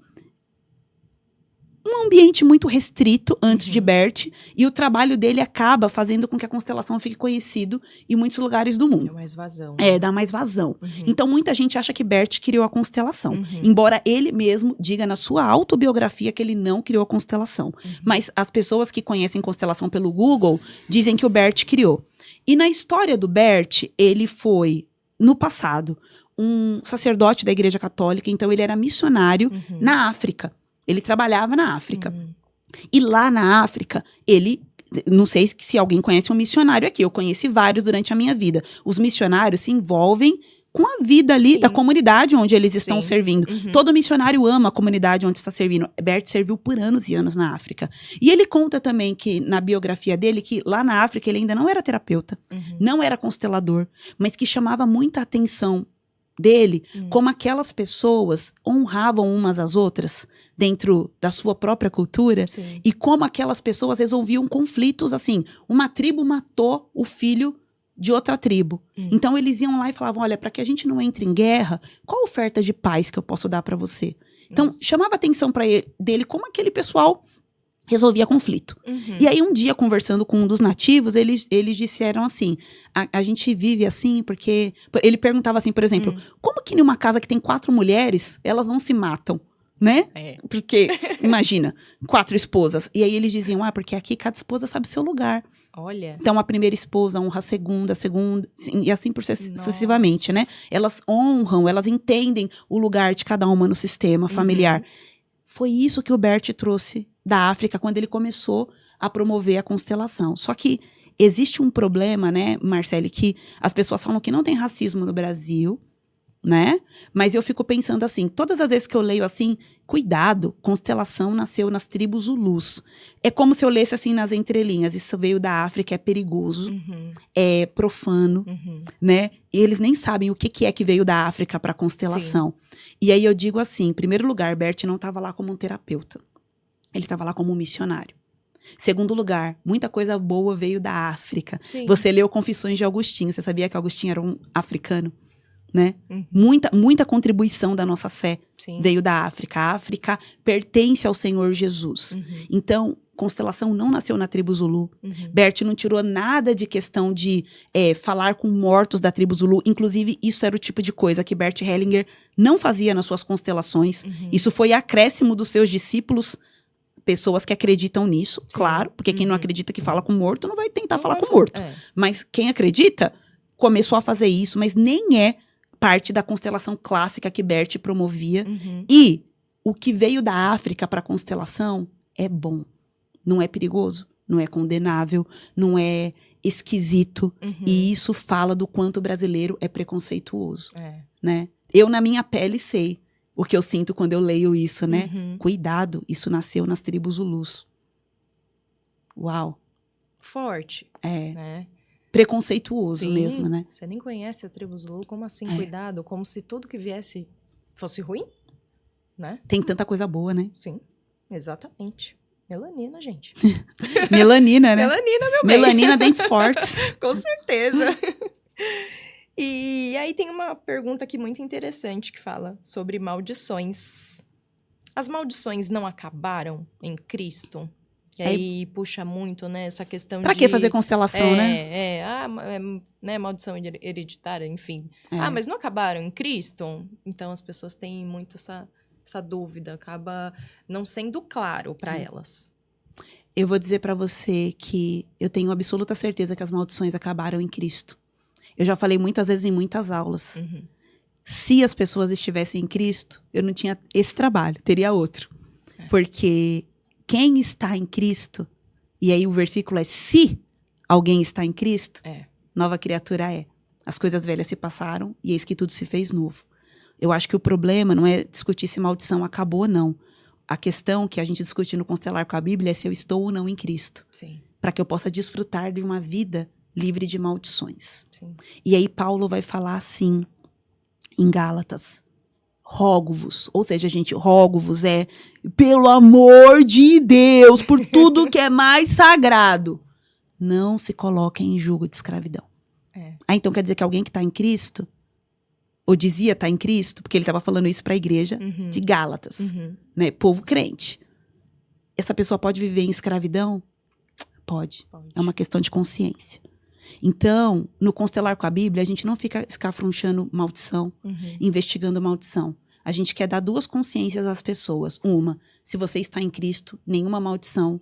um ambiente muito restrito antes de Bert, e o trabalho dele acaba fazendo com que a constelação fique conhecido em muitos lugares do mundo. Dá mais vazão. Dá mais vazão. Então, muita gente acha que Bert criou a constelação. Embora ele mesmo diga na sua autobiografia que ele não criou a constelação. Mas as pessoas que conhecem constelação pelo Google dizem que o Bert criou. E na história do Bert, ele foi, no passado, um sacerdote da Igreja Católica. Então, ele era missionário na África. Ele trabalhava na África. E lá na África, ele... Não sei se alguém conhece um missionário aqui. Eu conheci vários durante a minha vida. Os missionários se envolvem com a vida ali Sim. da comunidade onde eles estão Sim. servindo. Uhum. Todo missionário ama a comunidade onde está servindo. Bert serviu por anos e anos na África. E ele conta também que, na biografia dele, que lá na África ele ainda não era terapeuta, Uhum. não era constelador, mas que chamava muita atenção dele como aquelas pessoas honravam umas às outras dentro da sua própria cultura Sim. e como aquelas pessoas resolviam conflitos assim. Uma tribo matou o filho de outra tribo. Então eles iam lá e falavam, olha, para que a gente não entre em guerra, qual a oferta de paz que eu posso dar para você? Então Nossa. chamava atenção para dele como aquele pessoal resolvia conflito. Uhum. E aí um dia conversando com um dos nativos, eles disseram assim, a gente vive assim porque... Ele perguntava assim, por exemplo, como que numa casa que tem 4 mulheres, elas não se matam? Né? É. Porque, imagina, 4 esposas. E aí eles diziam, porque aqui cada esposa sabe seu lugar. Olha. Então, a primeira esposa honra a segunda, e assim sucessivamente, né? Elas honram, elas entendem o lugar de cada uma no sistema familiar. Foi isso que o Bert trouxe da África quando ele começou a promover a constelação. Só que existe um problema, né, Marcele, que as pessoas falam que não tem racismo no Brasil, né? Mas eu fico pensando assim, todas as vezes que eu leio assim, cuidado, constelação nasceu nas tribos Zulus. É como se eu lesse assim nas entrelinhas, isso veio da África, é perigoso, é profano, né? E eles nem sabem o que é que veio da África para constelação. Sim. E aí eu digo assim, em primeiro lugar, Bert não estava lá como um terapeuta. Ele estava lá como um missionário. Segundo lugar, muita coisa boa veio da África. Sim. Você leu Confissões de Agostinho, você sabia que Agostinho era um africano? Né? Muita contribuição da nossa fé veio da África. A África pertence ao Senhor Jesus. Então, constelação não nasceu na tribo Zulu. Bert não tirou nada de questão de falar com mortos da tribo Zulu. Inclusive, isso era o tipo de coisa que Bert Hellinger não fazia nas suas constelações. Isso foi acréscimo dos seus discípulos, pessoas que acreditam nisso, claro. Porque quem não acredita que fala com morto não vai tentar falar com morto. Mas quem acredita começou a fazer isso, mas nem é parte da constelação clássica que Bert promovia. E o que veio da África para a constelação é bom. Não é perigoso, não é condenável, não é esquisito. E isso fala do quanto o brasileiro é preconceituoso. Né? Eu, na minha pele, sei o que eu sinto quando eu leio isso, né? Cuidado, isso nasceu nas tribos Zulus. Uau. Forte. Né? Preconceituoso mesmo, né? Você nem conhece a tribo Zulu, como assim? Cuidado, como se tudo que viesse fosse ruim, né? Tem tanta coisa boa, né? Sim, exatamente. Melanina, gente. Melanina, né? Melanina, meu bem. Melanina, dentes fortes. Com certeza. E aí tem uma pergunta aqui muito interessante que fala sobre maldições. As maldições não acabaram em Cristo? E aí puxa muito, né, essa questão pra de... que fazer constelação, né? Né, maldição hereditária, enfim. Mas não acabaram em Cristo? Então, as pessoas têm muito essa dúvida, acaba não sendo claro para elas. Eu vou dizer para você que eu tenho absoluta certeza que as maldições acabaram em Cristo. Eu já falei muitas vezes em muitas aulas. Se as pessoas estivessem em Cristo, eu não tinha esse trabalho, teria outro. Porque... quem está em Cristo, e aí o versículo é se alguém está em Cristo, nova criatura é. As coisas velhas se passaram e eis que tudo se fez novo. Eu acho que o problema não é discutir se maldição acabou ou não. A questão que a gente discute no Constelar com a Bíblia é se eu estou ou não em Cristo. Para que eu possa desfrutar de uma vida livre de maldições. E aí Paulo vai falar assim, em Gálatas: rogo-vos, ou seja, gente, rogo-vos pelo amor de Deus, por tudo que é mais sagrado, não se coloquem em jugo de escravidão. Então quer dizer que alguém que está em Cristo, ou dizia estar em Cristo, porque ele estava falando isso para a igreja de Gálatas, né, povo crente. Essa pessoa pode viver em escravidão? Pode. É uma questão de consciência. Então, no Constelar com a Bíblia, a gente não fica escafrunchando maldição, investigando maldição. A gente quer dar 2 consciências às pessoas. Uma, se você está em Cristo, nenhuma maldição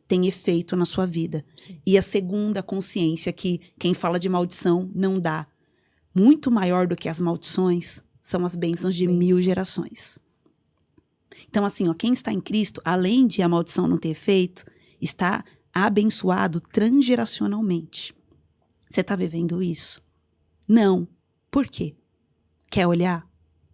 tem efeito na sua vida. E a segunda consciência, que quem fala de maldição não dá. Muito maior do que as maldições são as bênçãos de 1000 gerações. Então, assim, quem está em Cristo, além de a maldição não ter efeito, está abençoado transgeracionalmente. Você está vivendo isso? Não. Por quê? Quer olhar?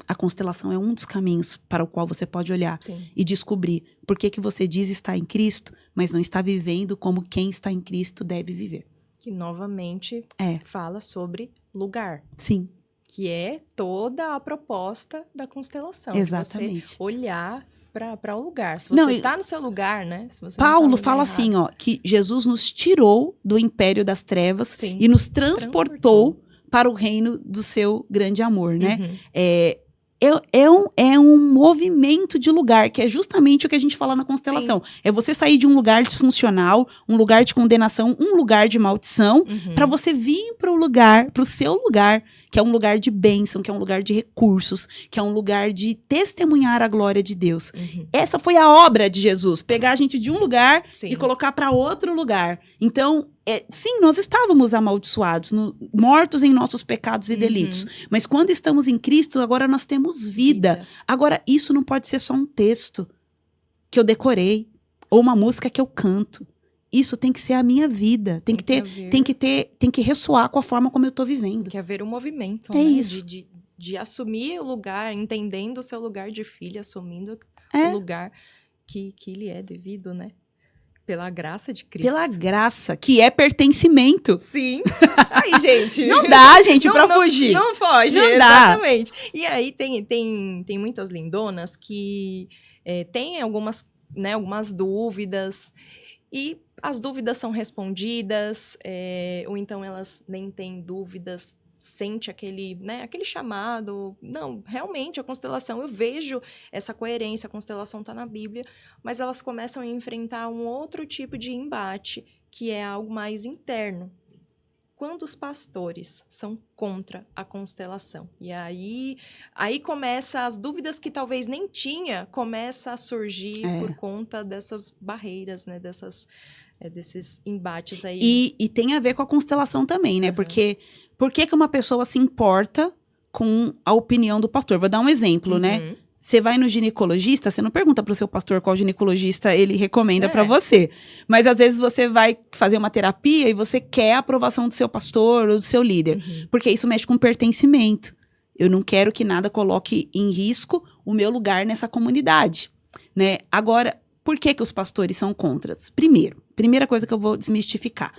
A constelação é um dos caminhos para o qual você pode olhar e descobrir por que você diz estar em Cristo, mas não está vivendo como quem está em Cristo deve viver. Que novamente fala sobre lugar. Sim. Que é toda a proposta da constelação. Exatamente. De você olhar para o lugar. Se você está no seu lugar, né? Se você Paulo fala assim, ó, que Jesus nos tirou do império das trevas e nos transportou para o reino do seu grande amor, né? É um movimento de lugar, que é justamente o que a gente fala na constelação. Sim. É você sair de um lugar disfuncional, um lugar de condenação, um lugar de maldição, para você vir para o lugar, para o seu lugar, que é um lugar de bênção, que é um lugar de recursos, que é um lugar de testemunhar a glória de Deus. Essa foi a obra de Jesus, pegar a gente de um lugar e colocar para outro lugar. Então, sim, nós estávamos amaldiçoados, mortos em nossos pecados e delitos. Mas quando estamos em Cristo, agora nós temos vida. Agora, isso não pode ser só um texto que eu decorei, ou uma música que eu canto. Isso tem que ser a minha vida. Tem que ressoar com a forma como eu estou vivendo. Tem que haver um movimento, né? Isso. De assumir o lugar, entendendo o seu lugar de filha, assumindo o lugar que lhe é devido, né? Pela graça de Cristo. Pela graça, que é pertencimento. Sim. Aí, gente. Não dá, gente, pra fugir. Não foge, não exatamente. Dá. E aí, tem muitas lindonas que têm algumas dúvidas. E as dúvidas são respondidas. Ou então, elas nem têm dúvidas. Sente aquele chamado. Não, realmente, a constelação, eu vejo essa coerência, a constelação está na Bíblia, mas elas começam a enfrentar um outro tipo de embate, que é algo mais interno. Quando os pastores são contra a constelação. E aí começa as dúvidas que talvez nem tinha, começa a surgir por conta dessas barreiras, né? Desses embates aí. E tem a ver com a constelação também, né? Porque por que uma pessoa se importa com a opinião do pastor? Vou dar um exemplo, né? Você vai no ginecologista, você não pergunta pro seu pastor qual ginecologista ele recomenda pra você. Mas às vezes você vai fazer uma terapia e você quer a aprovação do seu pastor ou do seu líder. Porque isso mexe com pertencimento. Eu não quero que nada coloque em risco o meu lugar nessa comunidade, né? Agora, por que os pastores são contra? Primeira coisa que eu vou desmistificar.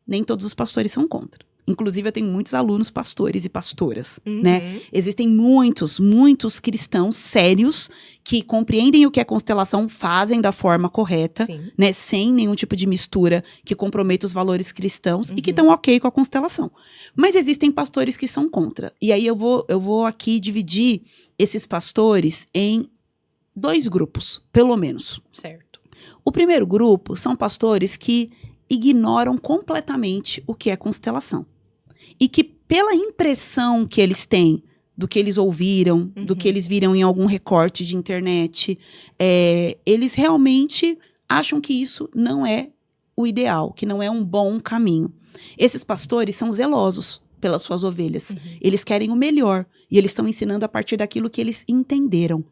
Nem todos os pastores são contra. Inclusive, eu tenho muitos alunos pastores e pastoras, né? Existem muitos cristãos sérios que compreendem o que é constelação, fazem da forma correta, né? Sem nenhum tipo de mistura que comprometa os valores cristãos e que estão ok com a constelação. Mas existem pastores que são contra. E aí eu vou aqui dividir esses pastores em 2 grupos, pelo menos. Certo. O primeiro grupo são pastores que ignoram completamente o que é constelação. E que, pela impressão que eles têm do que eles ouviram, do que eles viram em algum recorte de internet, eles realmente acham que isso não é o ideal, que não é um bom caminho. Esses pastores são zelosos pelas suas ovelhas. Eles querem o melhor. E eles estão ensinando a partir daquilo que eles entenderam.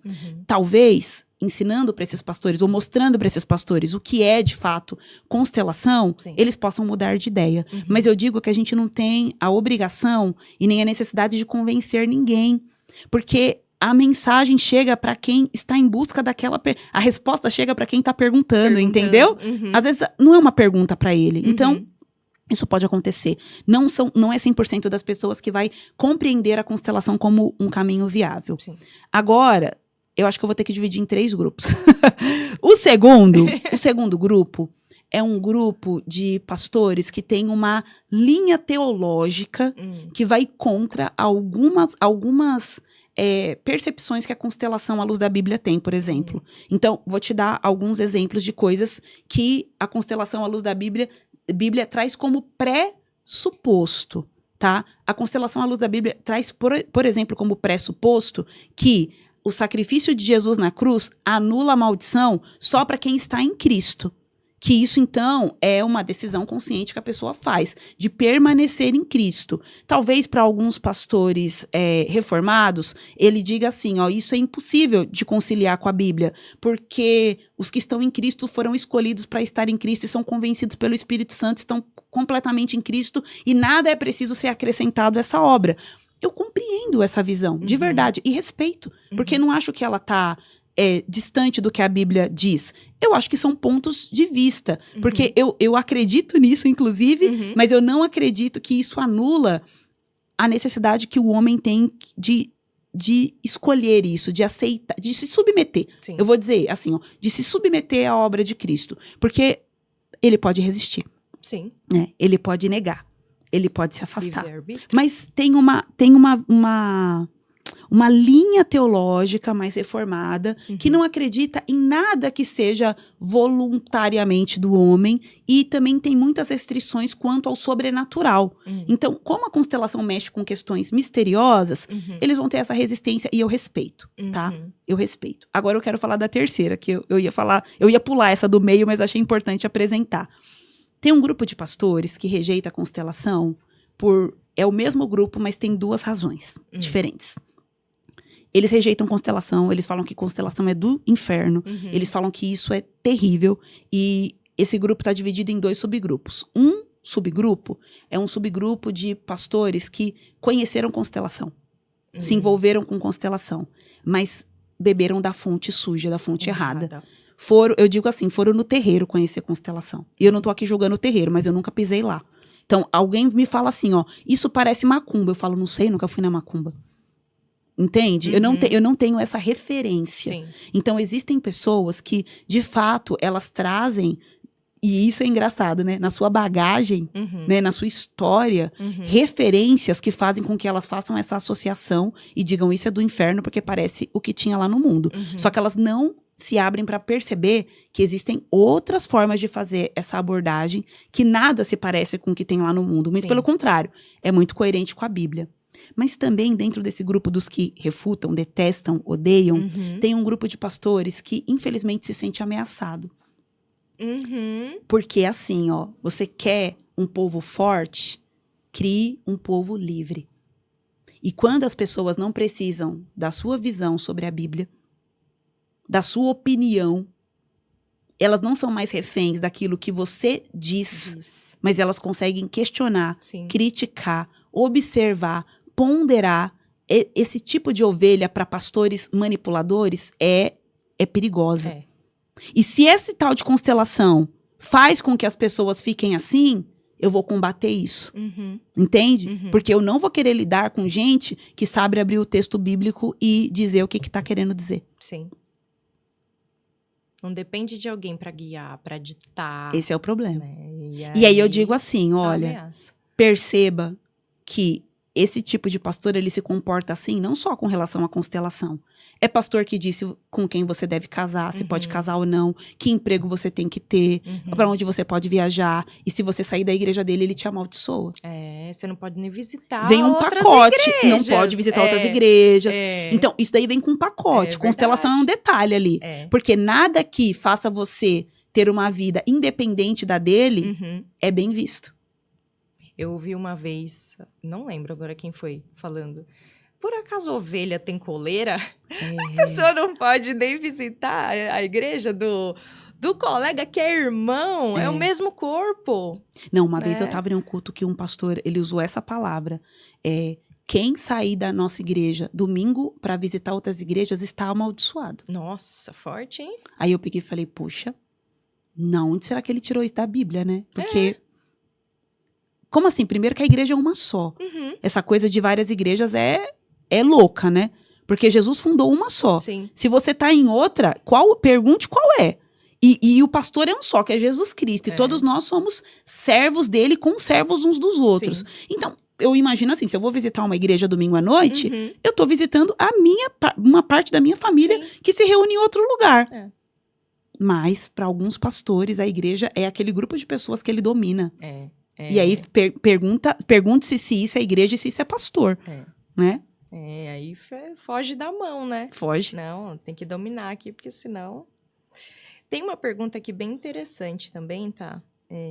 Talvez, ensinando para esses pastores, ou mostrando para esses pastores o que é, de fato, constelação, eles possam mudar de ideia. Mas eu digo que a gente não tem a obrigação e nem a necessidade de convencer ninguém. Porque a mensagem chega para quem está em busca daquela... A resposta chega para quem está perguntando, entendeu? Às vezes, não é uma pergunta para ele. Então... Isso pode acontecer. Não é 100% das pessoas que vai compreender a constelação como um caminho viável. Agora, eu acho que eu vou ter que dividir em 3 grupos. O segundo grupo é um grupo de pastores que tem uma linha teológica que vai contra algumas percepções que a constelação à luz da Bíblia tem, por exemplo. Então, vou te dar alguns exemplos de coisas que a constelação à luz da Bíblia traz como pressuposto, tá? A constelação à luz da Bíblia traz, por exemplo, como pressuposto que o sacrifício de Jesus na cruz anula a maldição só para quem está em Cristo. Que isso, então, é uma decisão consciente que a pessoa faz, de permanecer em Cristo. Talvez para alguns pastores reformados, ele diga assim, ó, isso é impossível de conciliar com a Bíblia, porque os que estão em Cristo foram escolhidos para estar em Cristo e são convencidos pelo Espírito Santo, estão completamente em Cristo e nada é preciso ser acrescentado a essa obra. eu compreendo essa visão, de verdade, e respeito. Porque não acho que ela tá distante do que a Bíblia diz. Eu acho que são pontos de vista. Porque eu acredito nisso, inclusive, mas eu não acredito que isso anula a necessidade que o homem tem de escolher isso, de aceitar, de se submeter. Sim. Eu vou dizer assim, ó, de se submeter à obra de Cristo. Porque ele pode resistir. Sim. Né? Ele pode negar. Ele pode se afastar. Livre-arbítrio. Mas tem uma linha teológica mais reformada que não acredita em nada que seja voluntariamente do homem e também tem muitas restrições quanto ao sobrenatural. Então, como a constelação mexe com questões misteriosas, eles vão ter essa resistência e eu respeito, tá? Eu respeito. Agora eu quero falar da terceira, que eu ia pular essa do meio, mas achei importante apresentar. Tem um grupo de pastores que rejeita a constelação é o mesmo grupo, mas tem duas razões diferentes. Eles rejeitam constelação, eles falam que constelação é do inferno, eles falam que isso é terrível, e esse grupo está dividido em 2 subgrupos. Um subgrupo é um subgrupo de pastores que conheceram constelação, se envolveram com constelação, mas beberam da fonte suja, da fonte errada. Eu digo assim, foram no terreiro conhecer constelação. E eu não tô aqui julgando o terreiro, mas eu nunca pisei lá. Então, alguém me fala assim, ó, isso parece macumba. Eu falo, não sei, nunca fui na macumba. Entende? Eu não tenho essa referência. Sim. Então, existem pessoas que, de fato, elas trazem, e isso é engraçado, né? Na sua bagagem, né? Na sua história, referências que fazem com que elas façam essa associação e digam isso é do inferno porque parece o que tinha lá no mundo. Só que elas não se abrem para perceber que existem outras formas de fazer essa abordagem que nada se parece com o que tem lá no mundo. Muito pelo contrário, é muito coerente com a Bíblia. Mas também dentro desse grupo dos que refutam, detestam, odeiam, tem um grupo de pastores que infelizmente se sente ameaçado. Porque assim, ó, você quer um povo forte, crie um povo livre. E quando as pessoas não precisam da sua visão sobre a Bíblia, da sua opinião, elas não são mais reféns daquilo que você diz. Mas elas conseguem questionar, criticar, observar, ponderar. Esse tipo de ovelha para pastores manipuladores é perigosa. E se esse tal de constelação faz com que as pessoas fiquem assim, eu vou combater isso. Entende? Porque eu não vou querer lidar com gente que sabe abrir o texto bíblico e dizer o que está querendo dizer. Sim. Não depende de alguém para guiar, para ditar. Esse é o problema. Né? E aí eu digo assim, olha, perceba que esse tipo de pastor, ele se comporta assim, não só com relação à constelação. É pastor que disse com quem você deve casar, se pode casar ou não, que emprego você tem que ter, para onde você pode viajar. E se você sair da igreja dele, ele te amaldiçoa. Você não pode nem visitar vem um outras pacote, igrejas. Não pode visitar outras igrejas. Então, isso daí vem com um pacote. Constelação é um detalhe ali. Porque nada que faça você ter uma vida independente da dele é bem visto. Eu ouvi uma vez, não lembro agora quem foi falando, por acaso ovelha tem coleira? A pessoa não pode nem visitar a igreja do colega que é irmão, é o mesmo corpo. Não, uma vez eu estava em um culto que um pastor, ele usou essa palavra, quem sair da nossa igreja domingo para visitar outras igrejas está amaldiçoado. Nossa, forte, hein? Aí eu peguei e falei, puxa, não, onde será que ele tirou isso da Bíblia, né? Porque... Como assim? Primeiro que a igreja é uma só. Essa coisa de várias igrejas é louca, né? Porque Jesus fundou uma só. Sim. Se você tá em outra, pergunte qual é. E o pastor é um só, que é Jesus Cristo. E todos nós somos servos dele, conservos uns dos outros. Sim. Então, eu imagino assim, se eu vou visitar uma igreja domingo à noite, eu tô visitando uma parte da minha família que se reúne em outro lugar. Mas, para alguns pastores, a igreja é aquele grupo de pessoas que ele domina. E aí, pergunte-se se isso é igreja e se isso é pastor, né? Aí foge da mão, né? Foge. Não, tem que dominar aqui, porque senão... Tem uma pergunta aqui bem interessante também, tá?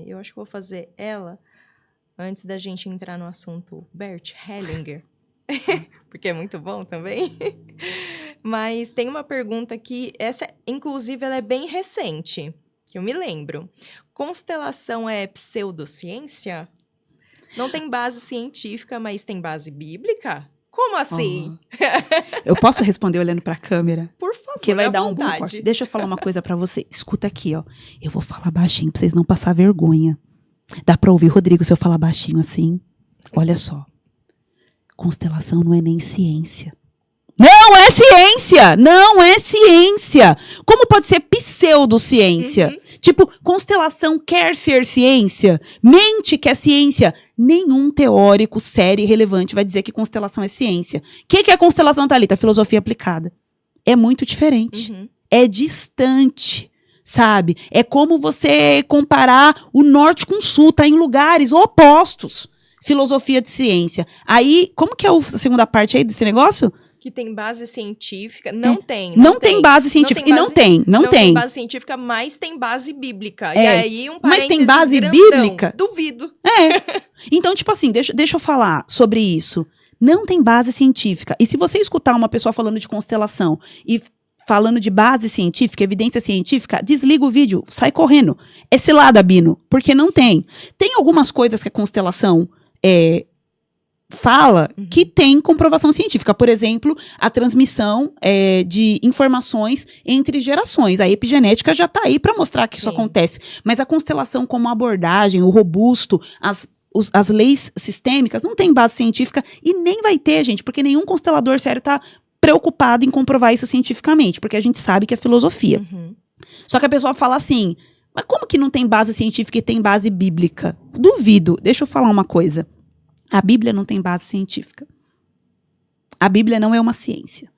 Eu acho que vou fazer ela antes da gente entrar no assunto Bert Hellinger, porque é muito bom também. Mas tem uma pergunta que, essa, inclusive, ela é bem recente, que eu me lembro. Constelação é pseudociência? Não tem base científica, mas tem base bíblica? Como assim? Eu posso responder olhando pra câmera? Por favor, Porque vai à dar um bom vontade. corte. Deixa eu falar uma coisa pra você. Escuta aqui, ó. Eu vou falar baixinho pra vocês não passar vergonha. Dá pra ouvir, Rodrigo, se eu falar baixinho assim? Olha só. Constelação não é nem ciência. Não é ciência! Não é ciência! Como pode ser pseudociência? Tipo, constelação quer ser ciência? Mente que é ciência? Nenhum teórico sério e relevante vai dizer que constelação é ciência. O que é constelação, Thalita? Filosofia aplicada. É muito diferente. É distante, sabe? É como você comparar o norte com o sul, tá em lugares opostos. Filosofia de ciência. Aí, como que é a segunda parte aí desse negócio? Que tem base científica. Não tem. Não tem base científica. Não tem base científica, mas tem base bíblica. É. E aí, um Mas tem parênteses base grandão. bíblica? Duvido. Então, tipo assim, deixa eu falar sobre isso. Não tem base científica. E se você escutar uma pessoa falando de constelação e falando de base científica, evidência científica, desliga o vídeo, sai correndo. É cilada, Bino, porque não tem. Tem algumas coisas que a constelação fala que tem comprovação científica. Por exemplo, a transmissão de informações entre gerações. A epigenética já está aí para mostrar que isso acontece. Mas a constelação como abordagem, o robusto, as leis sistêmicas, não tem base científica e nem vai ter, gente, porque nenhum constelador sério está preocupado em comprovar isso cientificamente, porque a gente sabe que é filosofia. Só que a pessoa fala assim, mas como que não tem base científica e tem base bíblica? Duvido. Deixa eu falar uma coisa. A Bíblia não tem base científica. A Bíblia não é uma ciência.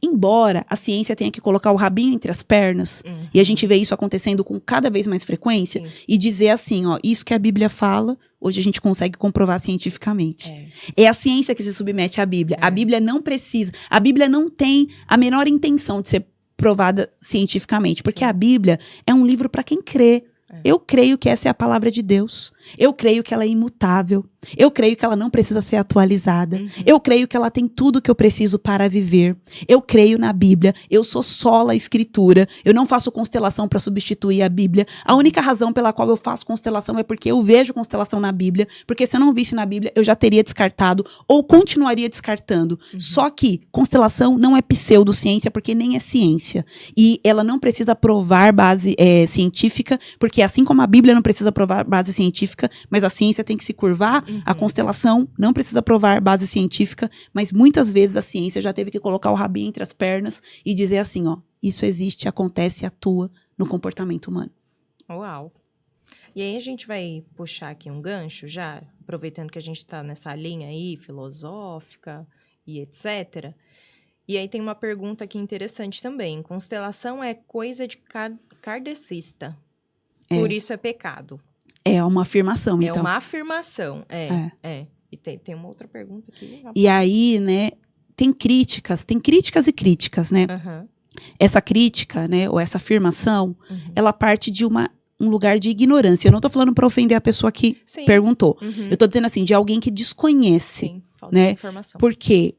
Embora a ciência tenha que colocar o rabinho entre as pernas, e a gente vê isso acontecendo com cada vez mais frequência, e dizer assim, ó, isso que a Bíblia fala, hoje a gente consegue comprovar cientificamente. É a ciência que se submete à Bíblia. A Bíblia não precisa, a Bíblia não tem a menor intenção de ser provada cientificamente, porque a Bíblia é um livro para quem crê. Eu creio que essa é a palavra de Deus. Eu creio que ela é imutável. Eu creio que ela não precisa ser atualizada. Eu creio que ela tem tudo que eu preciso para viver. Eu creio na Bíblia. Eu sou sola escritura. Eu não faço constelação para substituir a Bíblia. A única razão pela qual eu faço constelação é porque eu vejo constelação na Bíblia. Porque se eu não visse na Bíblia, eu já teria descartado ou continuaria descartando. Só que constelação não é pseudociência, porque nem é ciência. E ela não precisa provar base científica, porque assim como a Bíblia não precisa provar base científica, mas a ciência tem que se curvar, a constelação não precisa provar base científica, mas muitas vezes a ciência já teve que colocar o rabinho entre as pernas e dizer assim, ó, isso existe, acontece, atua no comportamento humano. Uau! E aí a gente vai puxar aqui um gancho já, aproveitando que a gente está nessa linha aí, filosófica e etc. E aí tem uma pergunta aqui interessante também. Constelação é coisa de kardecista. Por isso é pecado. É uma afirmação, então. É uma afirmação, E tem uma outra pergunta aqui. E aí, né, tem críticas e críticas, né? Essa crítica, né, ou essa afirmação, ela parte de um lugar de ignorância. Eu não tô falando para ofender a pessoa que perguntou. Eu tô dizendo assim, de alguém que desconhece, falta né? de informação. Por quê?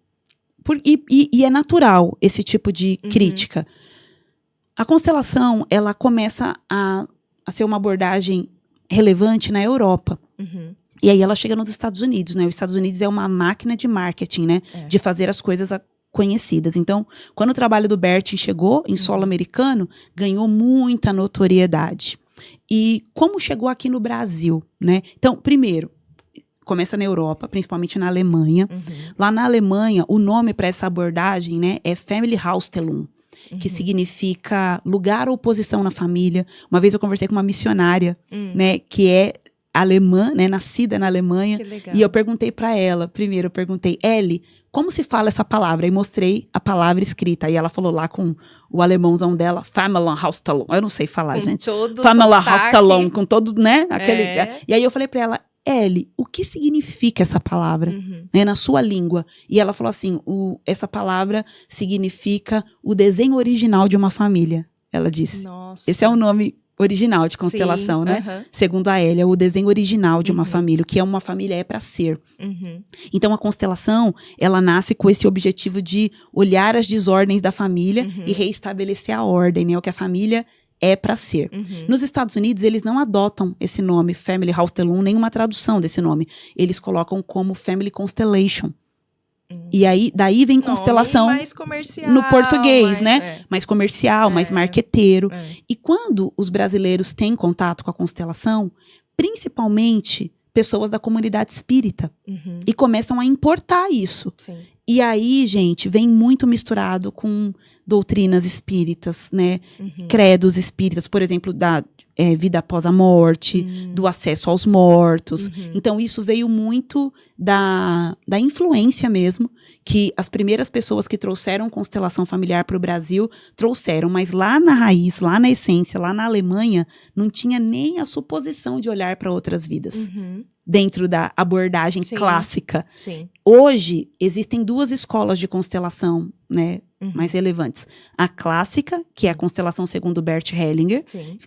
E é natural esse tipo de crítica. A constelação, ela começa a ser uma abordagem relevante na Europa. E aí ela chega nos Estados Unidos, né? Os Estados Unidos é uma máquina de marketing, né? De fazer as coisas conhecidas. Então, quando o trabalho do Bertin chegou em solo americano, ganhou muita notoriedade. E como chegou aqui no Brasil, né? Então, primeiro, começa na Europa, principalmente na Alemanha. Lá na Alemanha, o nome para essa abordagem, né, é Familienhausstellung, que significa lugar ou posição na família. Uma vez eu conversei com uma missionária, né, que é alemã, né, nascida na Alemanha. Que legal. E eu perguntei para ela, primeiro eu perguntei, Ellie, como se fala essa palavra? E mostrei a palavra escrita. E ela falou lá com o alemãozão dela, Familienhausstellung. Eu não sei falar, Com gente. todo Familienhausstellung, com todo, né, aquele... É. E aí eu falei para ela, Ellie, o que significa essa palavra, né, na sua língua? E ela falou assim, essa palavra significa o desenho original de uma família, ela disse. Nossa. Esse é o nome original de constelação, né? Segundo a Elia, o desenho original de uma família, o que é uma família é para ser. Então, a constelação, ela nasce com esse objetivo de olhar as desordens da família e reestabelecer a ordem, né? O que a família é para ser. Nos Estados Unidos, eles não adotam esse nome, Familienhausstellung, nenhuma tradução desse nome. Eles colocam como Family Constellation. E aí, daí vem Nome constelação mais comercial, no português, né? É. Mais comercial, mais marqueteiro. É. E quando os brasileiros têm contato com a constelação, principalmente pessoas da comunidade espírita, Uhum. e começam a importar isso. Sim. E aí, gente, vem muito misturado com doutrinas espíritas, né? Uhum. Credos espíritas, por exemplo, da vida após a morte, do acesso aos mortos. Uhum. Então, isso veio muito da influência mesmo, que as primeiras pessoas que trouxeram constelação familiar para o Brasil trouxeram, mas lá na raiz, lá na essência, lá na Alemanha, não tinha nem a suposição de olhar para outras vidas. Uhum. Dentro da abordagem Sim. clássica. Sim. Hoje, existem 2 escolas de constelação, né, Uhum. mais relevantes. A clássica, que é a constelação segundo Bert Hellinger, Sim.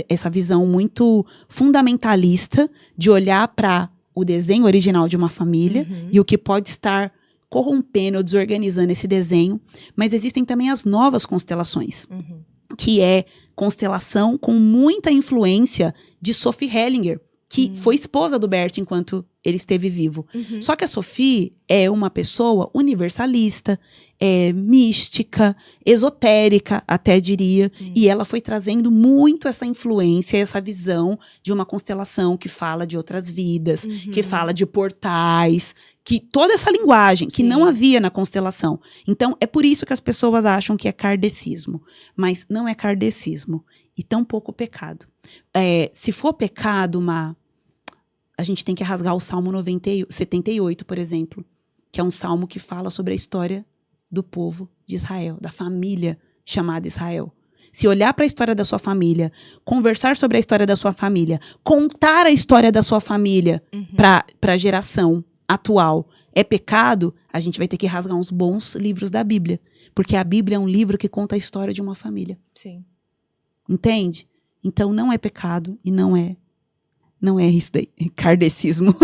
essa visão muito fundamentalista de olhar para o desenho original de uma família Uhum. e o que pode estar corrompendo ou desorganizando esse desenho. Mas existem também as novas constelações, Uhum. que é constelação com muita influência de Sophie Hellinger, que foi esposa do Bert enquanto ele esteve vivo. Uhum. Só que a Sophie é uma pessoa universalista, mística, esotérica, até diria. E ela foi trazendo muito essa influência, essa visão de uma constelação que fala de outras vidas, que fala de portais, que toda essa linguagem que Sim. não havia na constelação. Então, é por isso que as pessoas acham que é kardecismo. Mas não é kardecismo. E tampouco pecado. Se for pecado, a gente tem que rasgar o Salmo 78, por exemplo, que é um salmo que fala sobre a história do povo de Israel, da família chamada Israel. Se olhar para a história da sua família, conversar sobre a história da sua família, contar a história da sua família para a geração atual é pecado, a gente vai ter que rasgar uns bons livros da Bíblia. Porque a Bíblia é um livro que conta a história de uma família. Sim. Entende? Então não é pecado e não é isso daí, kardecismo.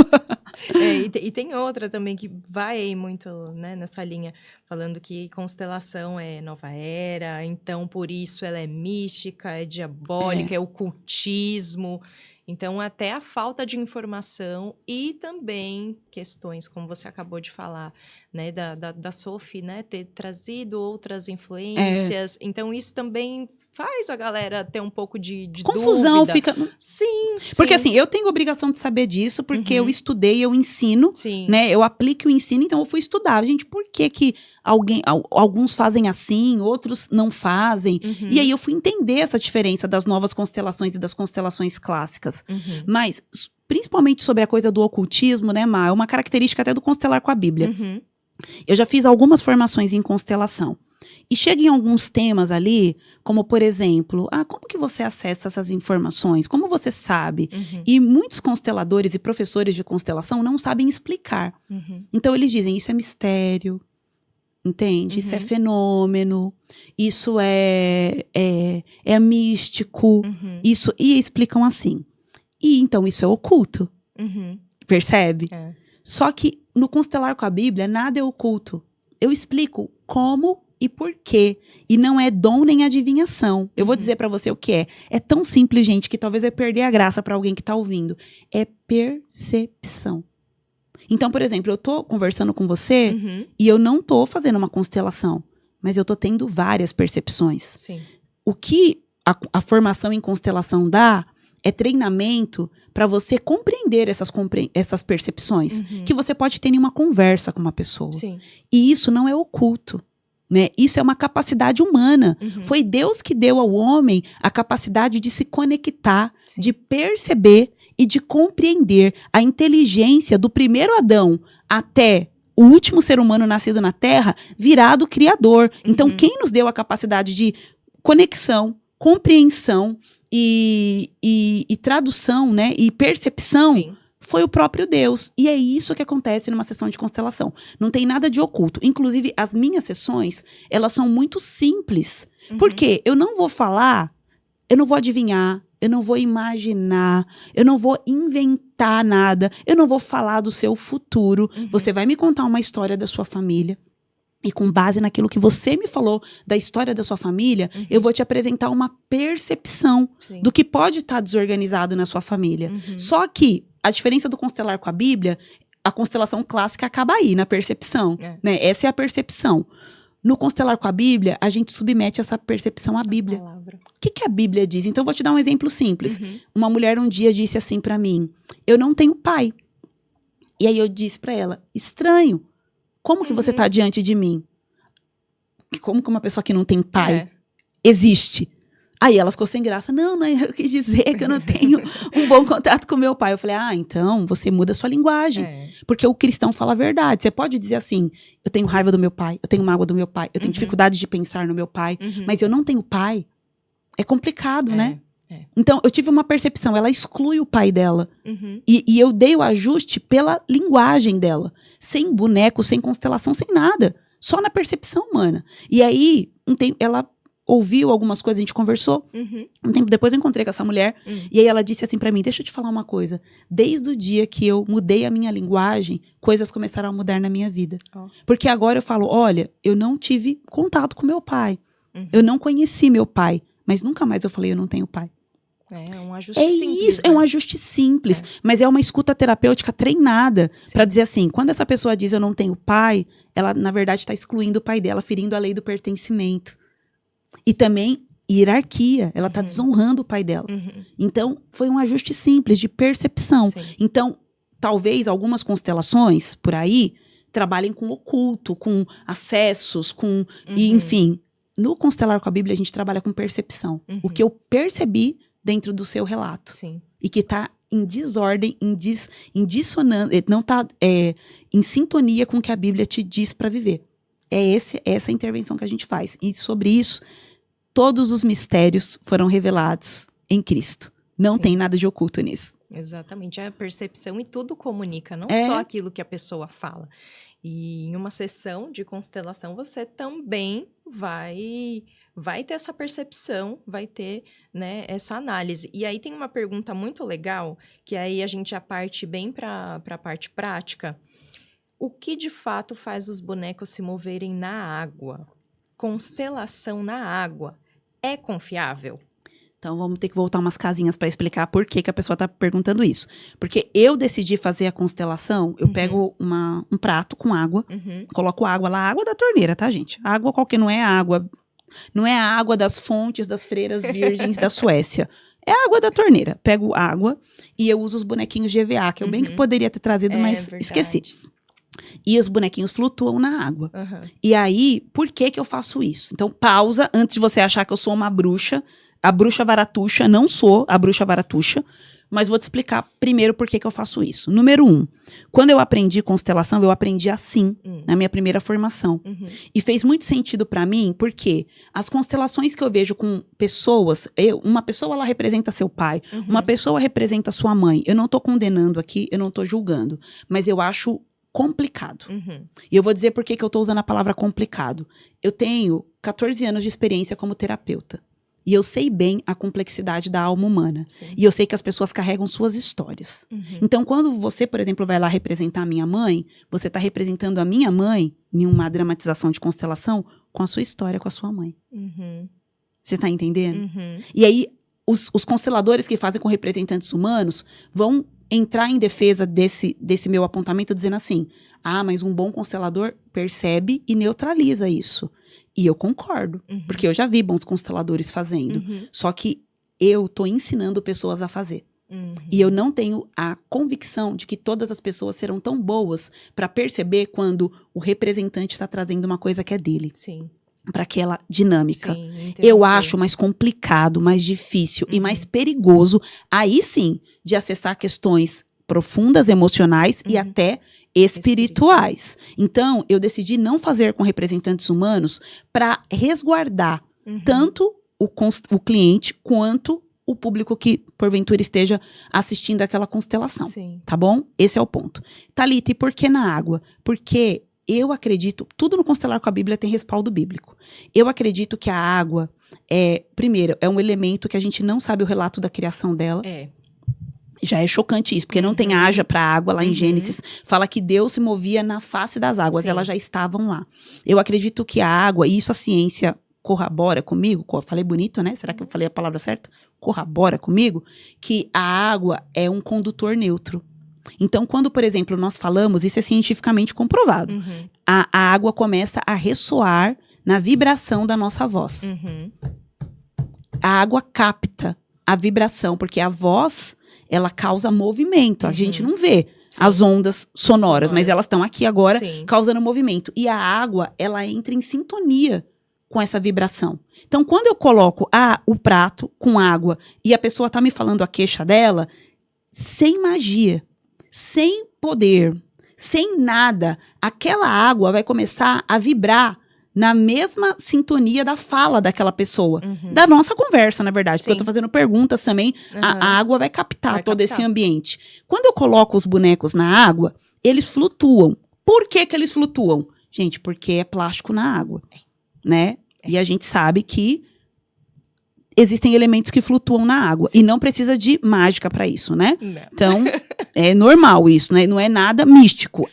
E tem outra também que vai aí muito, né, nessa linha, falando que constelação é nova era, então por isso ela é mística, é diabólica, é ocultismo. Então, até a falta de informação e também questões, como você acabou de falar, né, da Sophie, né, ter trazido outras influências. Então, isso também faz a galera ter um pouco de confusão, dúvida. fica... Sim, Porque sim. assim, eu tenho obrigação de saber disso, porque eu estudei, eu ensino, Sim. né? Eu aplico o ensino, então eu fui estudar. Gente, por que alguns fazem assim, outros não fazem? E aí eu fui entender essa diferença das novas constelações e das constelações clássicas. Mas, principalmente sobre a coisa do ocultismo, né, Má? É uma característica até do constelar com a Bíblia. Eu já fiz algumas formações em constelação. E chega em alguns temas ali, como por exemplo, como que você acessa essas informações? Como você sabe? E muitos consteladores e professores de constelação não sabem explicar. Então eles dizem, isso é mistério, entende? Isso é fenômeno, isso é místico, isso, e explicam assim. E então isso é oculto, percebe? Só que no constelar com a Bíblia, nada é oculto. Eu explico como e por quê. E não é dom nem adivinhação. Eu vou dizer pra você o que é. É tão simples, gente, que talvez vai perder a graça pra alguém que tá ouvindo. É percepção. Então, por exemplo, eu tô conversando com você e eu não tô fazendo uma constelação, mas eu tô tendo várias percepções. Sim. O que a formação em constelação dá é treinamento para você compreender essas percepções que você pode ter em uma conversa com uma pessoa. Sim. E isso não é oculto, né? Isso é uma capacidade humana. Foi Deus que deu ao homem a capacidade de se conectar, de perceber e de compreender a inteligência do primeiro Adão até o último ser humano nascido na Terra virar do Criador. Então, quem nos deu a capacidade de conexão, compreensão e tradução, né, e percepção, foi o próprio Deus. E é isso que acontece numa sessão de constelação. Não tem nada de oculto. Inclusive, as minhas sessões, elas são muito simples. Porque eu não vou falar, eu não vou adivinhar, eu não vou imaginar, eu não vou inventar nada, eu não vou falar do seu futuro. Você vai me contar uma história da sua família. E com base naquilo que você me falou da história da sua família, eu vou te apresentar uma percepção do que pode estar desorganizado na sua família. Só que a diferença do constelar com a Bíblia, a constelação clássica acaba aí, na percepção. Né? Essa é a percepção. No constelar com a Bíblia, a gente submete essa percepção à Bíblia. O que a Bíblia diz? Então, eu vou te dar um exemplo simples. Uma mulher um dia disse assim pra mim, eu não tenho pai. E aí eu disse pra ela, estranho, como que você tá diante de mim? Como que uma pessoa que não tem pai existe? Aí ela ficou sem graça. Não, eu quis dizer que eu não tenho um bom contato com meu pai. Eu falei, então você muda a sua linguagem. Porque o cristão fala a verdade. Você pode dizer assim, eu tenho raiva do meu pai, eu tenho mágoa do meu pai, eu tenho dificuldade de pensar no meu pai, mas eu não tenho pai. É complicado, né? Então, eu tive uma percepção, ela exclui o pai dela. E eu dei o ajuste pela linguagem dela. Sem boneco, sem constelação, sem nada. Só na percepção humana. E aí, ela ouviu algumas coisas, a gente conversou. Um tempo depois eu encontrei com essa mulher. E aí ela disse assim pra mim, deixa eu te falar uma coisa. Desde o dia que eu mudei a minha linguagem, coisas começaram a mudar na minha vida. Porque agora eu falo, olha, eu não tive contato com meu pai. Eu não conheci meu pai. Mas nunca mais eu falei, eu não tenho pai. É um ajuste simples. Isso, é um ajuste simples. Mas é uma escuta terapêutica treinada para dizer assim, quando essa pessoa diz eu não tenho pai, ela na verdade está excluindo o pai dela, ferindo a lei do pertencimento. E também hierarquia, ela está desonrando o pai dela. Então, foi um ajuste simples de percepção. Então, talvez algumas constelações por aí trabalhem com oculto, com acessos, com e, enfim. No Constelar com a Bíblia, a gente trabalha com percepção. O que eu percebi dentro do seu relato. E que está em desordem, em dissonância, não está em sintonia com o que a Bíblia te diz para viver. É essa intervenção que a gente faz. E sobre isso, todos os mistérios foram revelados em Cristo. Não tem nada de oculto nisso. Exatamente, é a percepção e tudo comunica, não só aquilo que a pessoa fala. E em uma sessão de constelação, você também vai ter essa percepção, vai ter, né, essa análise. E aí tem uma pergunta muito legal, que aí a gente já parte bem para a parte prática. O que de fato faz os bonecos se moverem na água? Constelação na água é confiável? Então, vamos ter que voltar umas casinhas para explicar por que a pessoa está perguntando isso. Porque eu decidi fazer a constelação, eu pego um prato com água, coloco água lá, água da torneira, tá, gente? Água qualquer, não é a água das fontes das freiras virgens da Suécia. É a água da torneira. Pego água e eu uso os bonequinhos de EVA, que eu bem que poderia ter trazido, mas verdade. Esqueci. E os bonequinhos flutuam na água. E aí, por que eu faço isso? Então, pausa, antes de você achar que eu sou uma bruxa. A bruxa varatuxa, não sou a bruxa varatuxa, mas vou te explicar primeiro por que eu faço isso. Número 1, quando eu aprendi constelação, eu aprendi assim, na minha primeira formação. E fez muito sentido para mim, porque as constelações que eu vejo com pessoas, uma pessoa ela representa seu pai, uma pessoa representa sua mãe. Eu não tô condenando aqui, eu não tô julgando, mas eu acho complicado. E eu vou dizer por que eu tô usando a palavra complicado. Eu tenho 14 anos de experiência como terapeuta. E eu sei bem a complexidade da alma humana. E eu sei que as pessoas carregam suas histórias. Então, quando você, por exemplo, vai lá representar a minha mãe, você está representando a minha mãe em uma dramatização de constelação com a sua história, com a sua mãe. Você está entendendo? E aí, os consteladores que fazem com representantes humanos vão entrar em defesa desse meu apontamento dizendo assim, mas um bom constelador percebe e neutraliza isso. E eu concordo, porque eu já vi bons consteladores fazendo. Só que eu tô ensinando pessoas a fazer. E eu não tenho a convicção de que todas as pessoas serão tão boas para perceber quando o representante está trazendo uma coisa que é dele. Para aquela dinâmica. Eu acho mais complicado, mais difícil e mais perigoso, aí sim, de acessar questões profundas, emocionais e até espirituais. Então, eu decidi não fazer com representantes humanos para resguardar tanto o cliente quanto o público que, porventura, esteja assistindo aquela constelação. Tá bom? Esse é o ponto. Thalita, e por que na água? Porque eu acredito, tudo no Constelar com a Bíblia tem respaldo bíblico. Eu acredito que a água primeiro, é um elemento que a gente não sabe o relato da criação dela. Já é chocante isso, porque não tem haja para água lá em Gênesis. Fala que Deus se movia na face das águas, elas já estavam lá. Eu acredito que a água, e isso a ciência corrobora comigo, falei bonito, né? Será que eu falei a palavra certa? Corrobora comigo, que a água é um condutor neutro. Então, quando, por exemplo, nós falamos, isso é cientificamente comprovado, a água começa a ressoar na vibração da nossa voz. A água capta a vibração, porque a voz, ela causa movimento. A gente não vê as ondas sonoras, mas elas estão aqui agora causando movimento. E a água, ela entra em sintonia com essa vibração. Então, quando eu coloco o prato com água e a pessoa tá me falando a queixa dela, sem magia, sem poder, sem nada, aquela água vai começar a vibrar na mesma sintonia da fala daquela pessoa. Da nossa conversa, na verdade. Porque eu tô fazendo perguntas também, a água vai captar todo esse ambiente. Quando eu coloco os bonecos na água, eles flutuam. Por que eles flutuam? Gente, porque é plástico na água, né? E a gente sabe que existem elementos que flutuam na água. E não precisa de mágica para isso, né? Não. Então, é normal isso, né? Não é nada místico.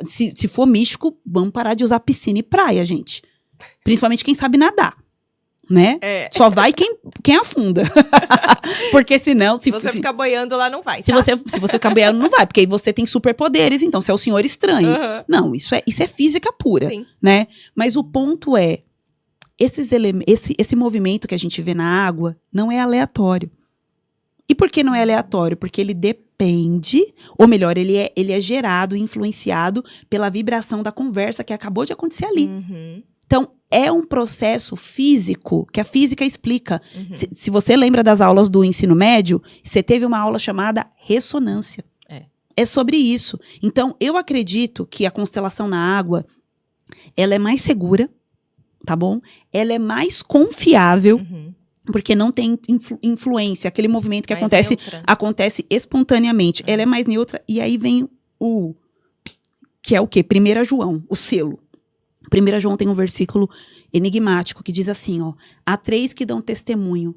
Se for místico, vamos parar de usar piscina e praia, gente. Principalmente quem sabe nadar, né? Só vai quem afunda. Porque senão... Se você ficar boiando lá, não vai, tá? Se você ficar boiando, não vai. Porque aí você tem superpoderes, então você é o senhor estranho. Não, isso é física pura, né? Mas o ponto é, esse movimento que a gente vê na água não é aleatório. E por que não é aleatório? Porque ele depende, ou melhor, ele é gerado, influenciado pela vibração da conversa que acabou de acontecer ali. Então, é um processo físico que a física explica. Se você lembra das aulas do ensino médio, você teve uma aula chamada ressonância. É sobre isso. Então, eu acredito que a constelação na água, ela é mais segura, tá bom? Ela é mais confiável, porque não tem influência. Aquele movimento que acontece espontaneamente. Ela é mais neutra. E aí vem que é o quê? 1 João, o selo. 1 João tem um versículo enigmático que diz assim, ó. Há 3 que dão testemunho.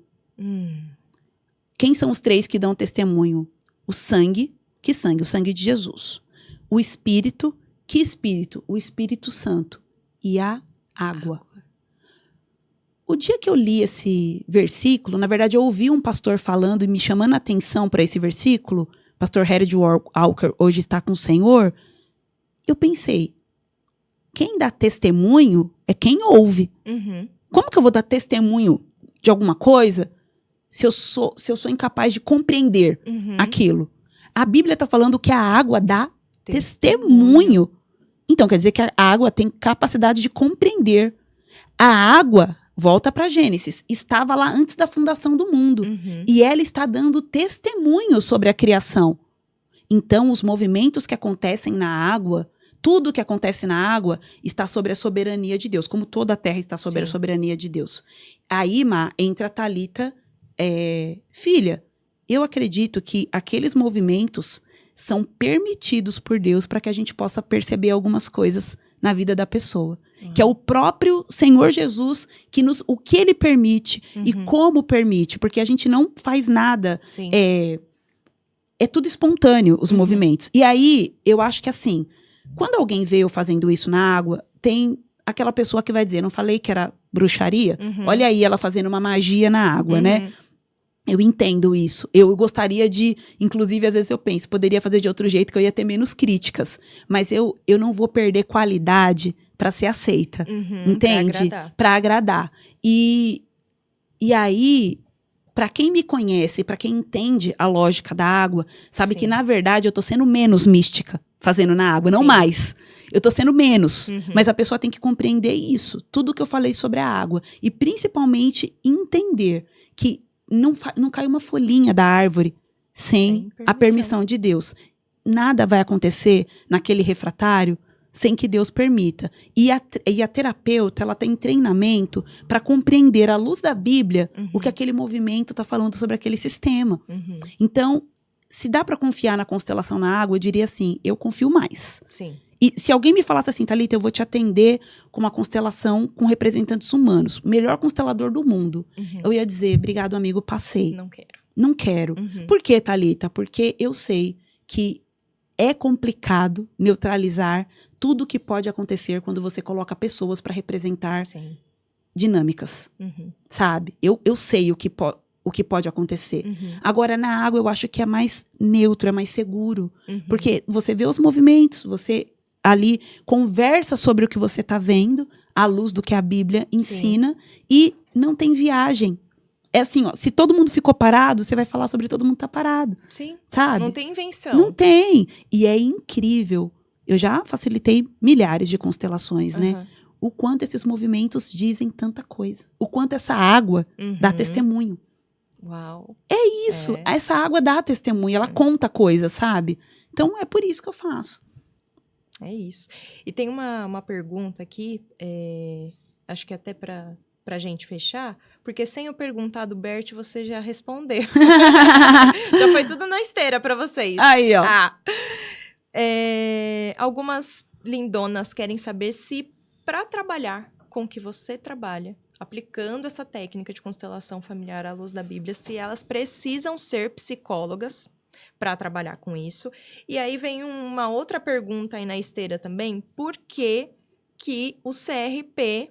Quem são os 3 que dão testemunho? O sangue. Que sangue? O sangue de Jesus. O Espírito. Que Espírito? O Espírito Santo. E a água. O dia que eu li esse versículo, na verdade eu ouvi um pastor falando e me chamando a atenção para esse versículo, pastor Harold Walker hoje está com o Senhor, eu pensei, quem dá testemunho é quem ouve. Como que eu vou dar testemunho de alguma coisa se eu sou incapaz de compreender aquilo? A Bíblia está falando que a água dá testemunho. Então quer dizer que a água tem capacidade de compreender. A água... Volta para Gênesis. Estava lá antes da fundação do mundo. E ela está dando testemunho sobre a criação. Então, os movimentos que acontecem na água, tudo que acontece na água, está sobre a soberania de Deus. Como toda a terra está sobre a soberania de Deus. Aí, entra a Thalita, filha, eu acredito que aqueles movimentos são permitidos por Deus para que a gente possa perceber algumas coisas na vida da pessoa. Que é o próprio Senhor Jesus o que ele permite e como permite. Porque a gente não faz nada. É tudo espontâneo, os movimentos. E aí, eu acho que assim, quando alguém vê eu fazendo isso na água, tem aquela pessoa que vai dizer, não falei que era bruxaria? Olha aí ela fazendo uma magia na água, né? Eu entendo isso. Eu gostaria de, inclusive, às vezes eu penso, poderia fazer de outro jeito que eu ia ter menos críticas. Mas eu não vou perder qualidade para ser aceita. Entende? Para agradar. E aí, para quem me conhece, para quem entende a lógica da água, sabe que, na verdade, eu tô sendo menos mística fazendo na água, não mais. Eu tô sendo menos. Mas a pessoa tem que compreender isso. Tudo que eu falei sobre a água. E, principalmente, entender que não cai uma folhinha da árvore sem a permissão de Deus. Nada vai acontecer naquele refratário sem que Deus permita. E a terapeuta, ela tem treinamento para compreender, à luz da Bíblia, o que aquele movimento está falando sobre aquele sistema. Então, se dá para confiar na constelação na água, eu diria assim, eu confio mais. E se alguém me falasse assim, Thalita, eu vou te atender com uma constelação com representantes humanos, melhor constelador do mundo, eu ia dizer, obrigado, amigo, passei. Não quero. Por que, Thalita? Porque eu sei que é complicado neutralizar tudo que pode acontecer quando você coloca pessoas para representar dinâmicas, sabe? Eu sei o que o que pode acontecer. Agora, na água, eu acho que é mais neutro, é mais seguro. Porque você vê os movimentos, você ali conversa sobre o que você está vendo, à luz do que a Bíblia ensina, e não tem viagem. É assim, ó, se todo mundo ficou parado, você vai falar sobre todo mundo tá parado. Sim. Sabe? Não tem invenção. Não tem. E é incrível. Eu já facilitei milhares de constelações, né? O quanto esses movimentos dizem tanta coisa. O quanto essa água dá testemunho. Uau. É isso. Essa água dá testemunho. Ela conta coisas, sabe? Então, é por isso que eu faço. É isso. E tem uma pergunta aqui, acho que até pra gente fechar, porque sem eu perguntar do Bert, você já respondeu. Já foi tudo na esteira pra vocês. Aí, ó. Algumas lindonas querem saber se, para trabalhar com o que você trabalha, aplicando essa técnica de constelação familiar à luz da Bíblia, se elas precisam ser psicólogas para trabalhar com isso. E aí vem uma outra pergunta aí na esteira também, por que o CRP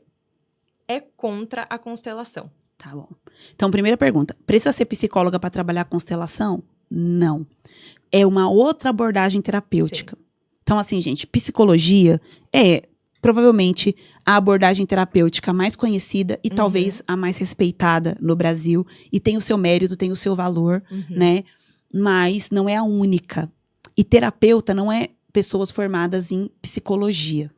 é contra a constelação? Tá bom. Então, primeira pergunta, precisa ser psicóloga para trabalhar constelação? Não. É uma outra abordagem terapêutica. Sim. Então, assim, gente, psicologia é provavelmente a abordagem terapêutica mais conhecida e talvez a mais respeitada no Brasil. E tem o seu mérito, tem o seu valor, né? Mas não é a única. E terapeuta não é pessoas formadas em psicologia.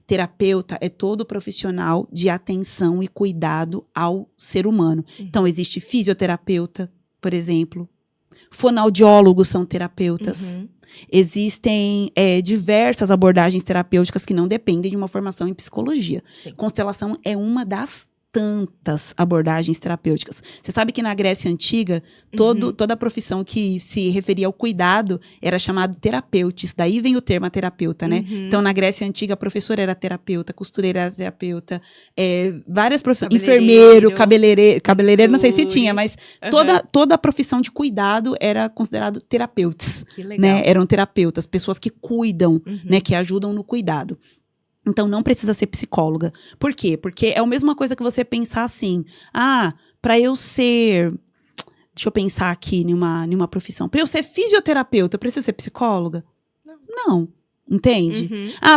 Terapeuta é todo profissional de atenção e cuidado ao ser humano. Então, existe fisioterapeuta, por exemplo. Fonoaudiólogos são terapeutas. Existem diversas abordagens terapêuticas que não dependem de uma formação em psicologia. Sim. Constelação é uma das tantas abordagens terapêuticas. Você sabe que na Grécia Antiga, toda a profissão que se referia ao cuidado era chamado terapeutis. Daí vem o termo terapeuta, né? Então, na Grécia Antiga, a professora era terapeuta, costureira era terapeuta, várias profissões. Enfermeiro, cabeleireiro, não sei se tinha, mas toda a profissão de cuidado era considerado terapeutis. Que legal. Né? Eram terapeutas, pessoas que cuidam, né? Que ajudam no cuidado. Então, não precisa ser psicóloga. Por quê? Porque é a mesma coisa que você pensar assim, para eu ser... Deixa eu pensar aqui numa profissão. Para eu ser fisioterapeuta, eu preciso ser psicóloga? Não. Entende?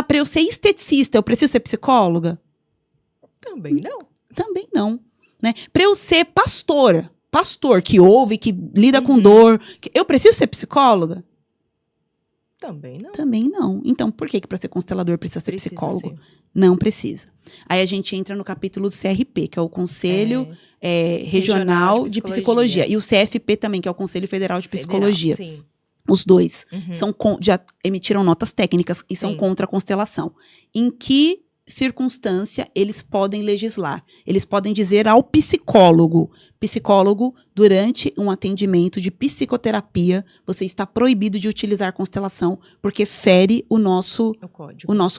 Para eu ser esteticista, eu preciso ser psicóloga? Também não. Também não. Né? Para eu ser pastor que ouve, que lida com dor, eu preciso ser psicóloga? Também não. Também não. Então, por que para ser constelador precisa ser psicólogo? Não precisa. Aí a gente entra no capítulo do CRP, que é o Conselho Regional de Psicologia. E o CFP também, que é o Conselho Federal de Psicologia. Sim. Os dois já emitiram notas técnicas e são contra a constelação. Em que circunstância eles podem legislar? Eles podem dizer ao psicólogo, durante um atendimento de psicoterapia, você está proibido de utilizar constelação porque fere o nosso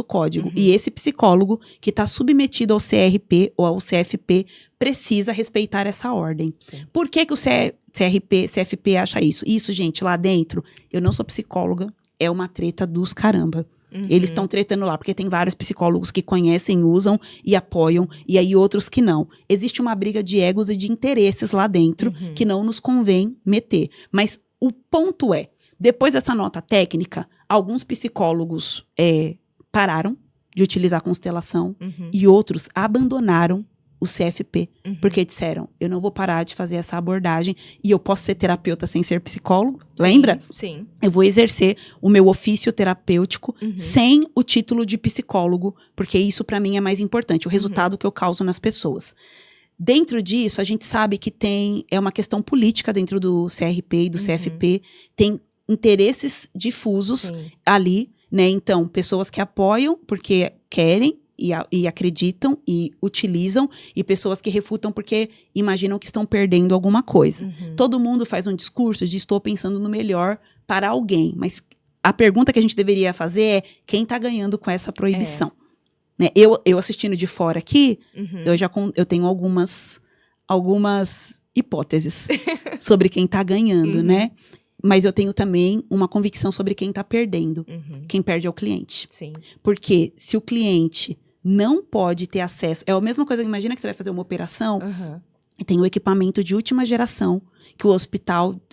código. E esse psicólogo que está submetido ao CRP ou ao CFP precisa respeitar essa ordem. Sim. Por que o CFP acha isso? Isso, gente, lá dentro, eu não sou psicóloga, é uma treta dos caramba. Eles estão tretando lá, porque tem vários psicólogos que conhecem, usam e apoiam, e aí outros que não. Existe uma briga de egos e de interesses lá dentro, que não nos convém meter. Mas o ponto é, depois dessa nota técnica, alguns psicólogos pararam de utilizar a constelação e outros abandonaram o CFP, porque disseram, eu não vou parar de fazer essa abordagem e eu posso ser terapeuta sem ser psicólogo, lembra? Sim. Eu vou exercer o meu ofício terapêutico sem o título de psicólogo, porque isso para mim é mais importante, o resultado que eu causo nas pessoas. Dentro disso, a gente sabe que é uma questão política dentro do CRP e do CFP, tem interesses difusos ali, né? Então, pessoas que apoiam porque querem, e acreditam e utilizam, e pessoas que refutam porque imaginam que estão perdendo alguma coisa. Todo mundo faz um discurso de estou pensando no melhor para alguém, mas a pergunta que a gente deveria fazer é quem está ganhando com essa proibição? Né? Eu assistindo de fora aqui, eu tenho algumas hipóteses sobre quem está ganhando, né? Mas eu tenho também uma convicção sobre quem está perdendo. Quem perde é o cliente. Sim. Porque se o cliente não pode ter acesso... É a mesma coisa, imagina que você vai fazer uma operação E tem o equipamento de última geração, que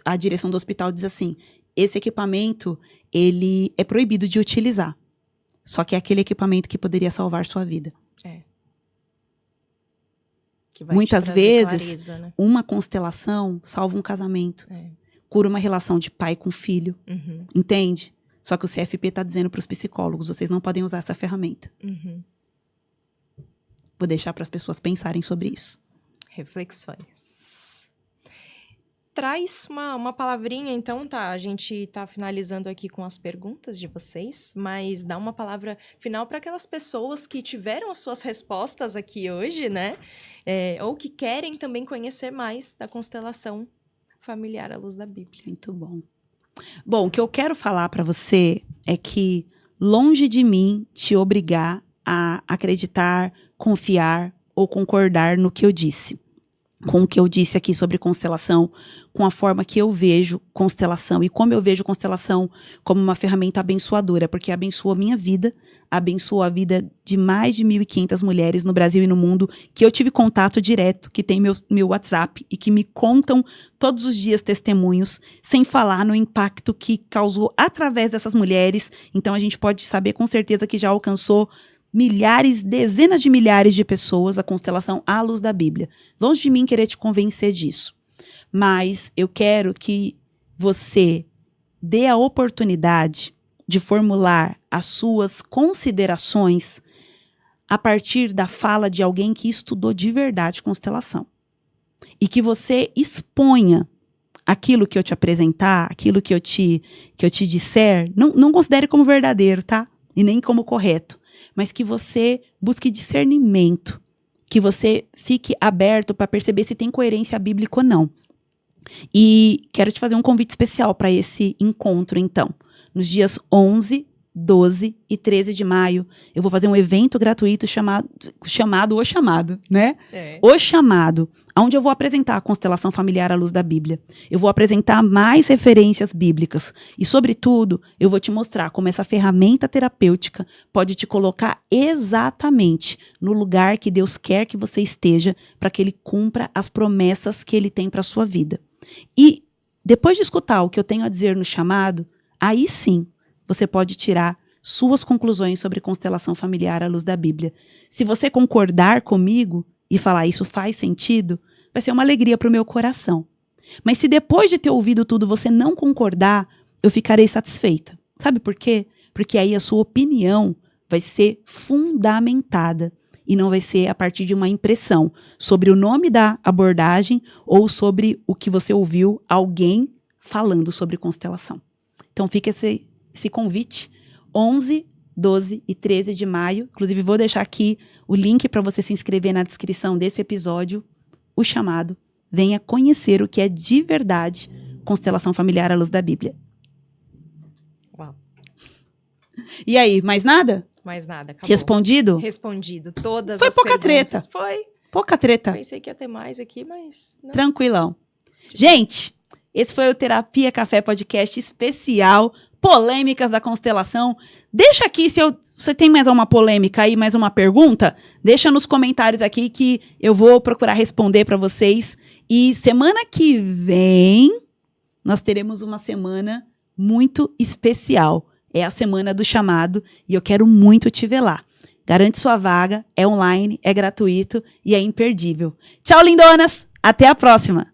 a direção do hospital diz assim, esse equipamento, ele é proibido de utilizar. Só que é aquele equipamento que poderia salvar sua vida. Que vai Muitas te trazer vezes, clareza, né? uma constelação salva um casamento. Cura uma relação de pai com filho. Entende? Só que o CFP está dizendo para os psicólogos, vocês não podem usar essa ferramenta. Vou deixar para as pessoas pensarem sobre isso. Reflexões. Traz uma palavrinha, então, tá? A gente tá finalizando aqui com as perguntas de vocês, mas dá uma palavra final para aquelas pessoas que tiveram as suas respostas aqui hoje, né? Ou que querem também conhecer mais da constelação familiar à luz da Bíblia. Muito bom. Bom, o que eu quero falar para você é que, longe de mim te obrigar a acreditar, confiar ou concordar no que eu disse. Com o que eu disse aqui sobre constelação, com a forma que eu vejo constelação e como eu vejo constelação como uma ferramenta abençoadora, porque abençoa a minha vida, abençoa a vida de mais de 1.500 mulheres no Brasil e no mundo, que eu tive contato direto, que tem meu WhatsApp e que me contam todos os dias testemunhos, sem falar no impacto que causou através dessas mulheres. Então a gente pode saber com certeza que já alcançou milhares, dezenas de milhares de pessoas, a constelação à luz da Bíblia. Longe de mim querer te convencer disso. Mas eu quero que você dê a oportunidade de formular as suas considerações a partir da fala de alguém que estudou de verdade constelação. E que você exponha aquilo que eu te apresentar, aquilo que eu te disser, não considere como verdadeiro, tá? E nem como correto. Mas que você busque discernimento, que você fique aberto para perceber se tem coerência bíblica ou não. E quero te fazer um convite especial para esse encontro, então. Nos dias 11, 12 e 13 de maio, eu vou fazer um evento gratuito chamado, né? O Chamado, onde eu vou apresentar a constelação familiar à luz da Bíblia. Eu vou apresentar mais referências bíblicas. E, sobretudo, eu vou te mostrar como essa ferramenta terapêutica pode te colocar exatamente no lugar que Deus quer que você esteja para que Ele cumpra as promessas que Ele tem para a sua vida. E, depois de escutar o que eu tenho a dizer no chamado, aí sim, você pode tirar suas conclusões sobre constelação familiar à luz da Bíblia. Se você concordar comigo e falar isso faz sentido, vai ser uma alegria para o meu coração. Mas se depois de ter ouvido tudo você não concordar, eu ficarei satisfeita. Sabe por quê? Porque aí a sua opinião vai ser fundamentada e não vai ser a partir de uma impressão sobre o nome da abordagem ou sobre o que você ouviu alguém falando sobre constelação. Então fica esse convite, 11, 12 e 13 de maio. Inclusive, vou deixar aqui o link para você se inscrever na descrição desse episódio, o chamado. Venha conhecer o que é de verdade constelação familiar à luz da Bíblia. Uau. E aí, mais nada? Mais nada, acabou. Respondido? Respondido, todas Foi as pouca perguntas. treta. Foi. Pouca treta. Pensei que ia ter mais aqui, mas não. Tranquilão. Gente, esse foi o Terapia Café Podcast especial Polêmicas da Constelação. Deixa aqui, se você tem mais uma polêmica aí, mais uma pergunta, deixa nos comentários aqui que eu vou procurar responder para vocês. E semana que vem, nós teremos uma semana muito especial. É a semana do chamado e eu quero muito te ver lá. Garante sua vaga, é online, é gratuito e é imperdível. Tchau, lindonas! Até a próxima!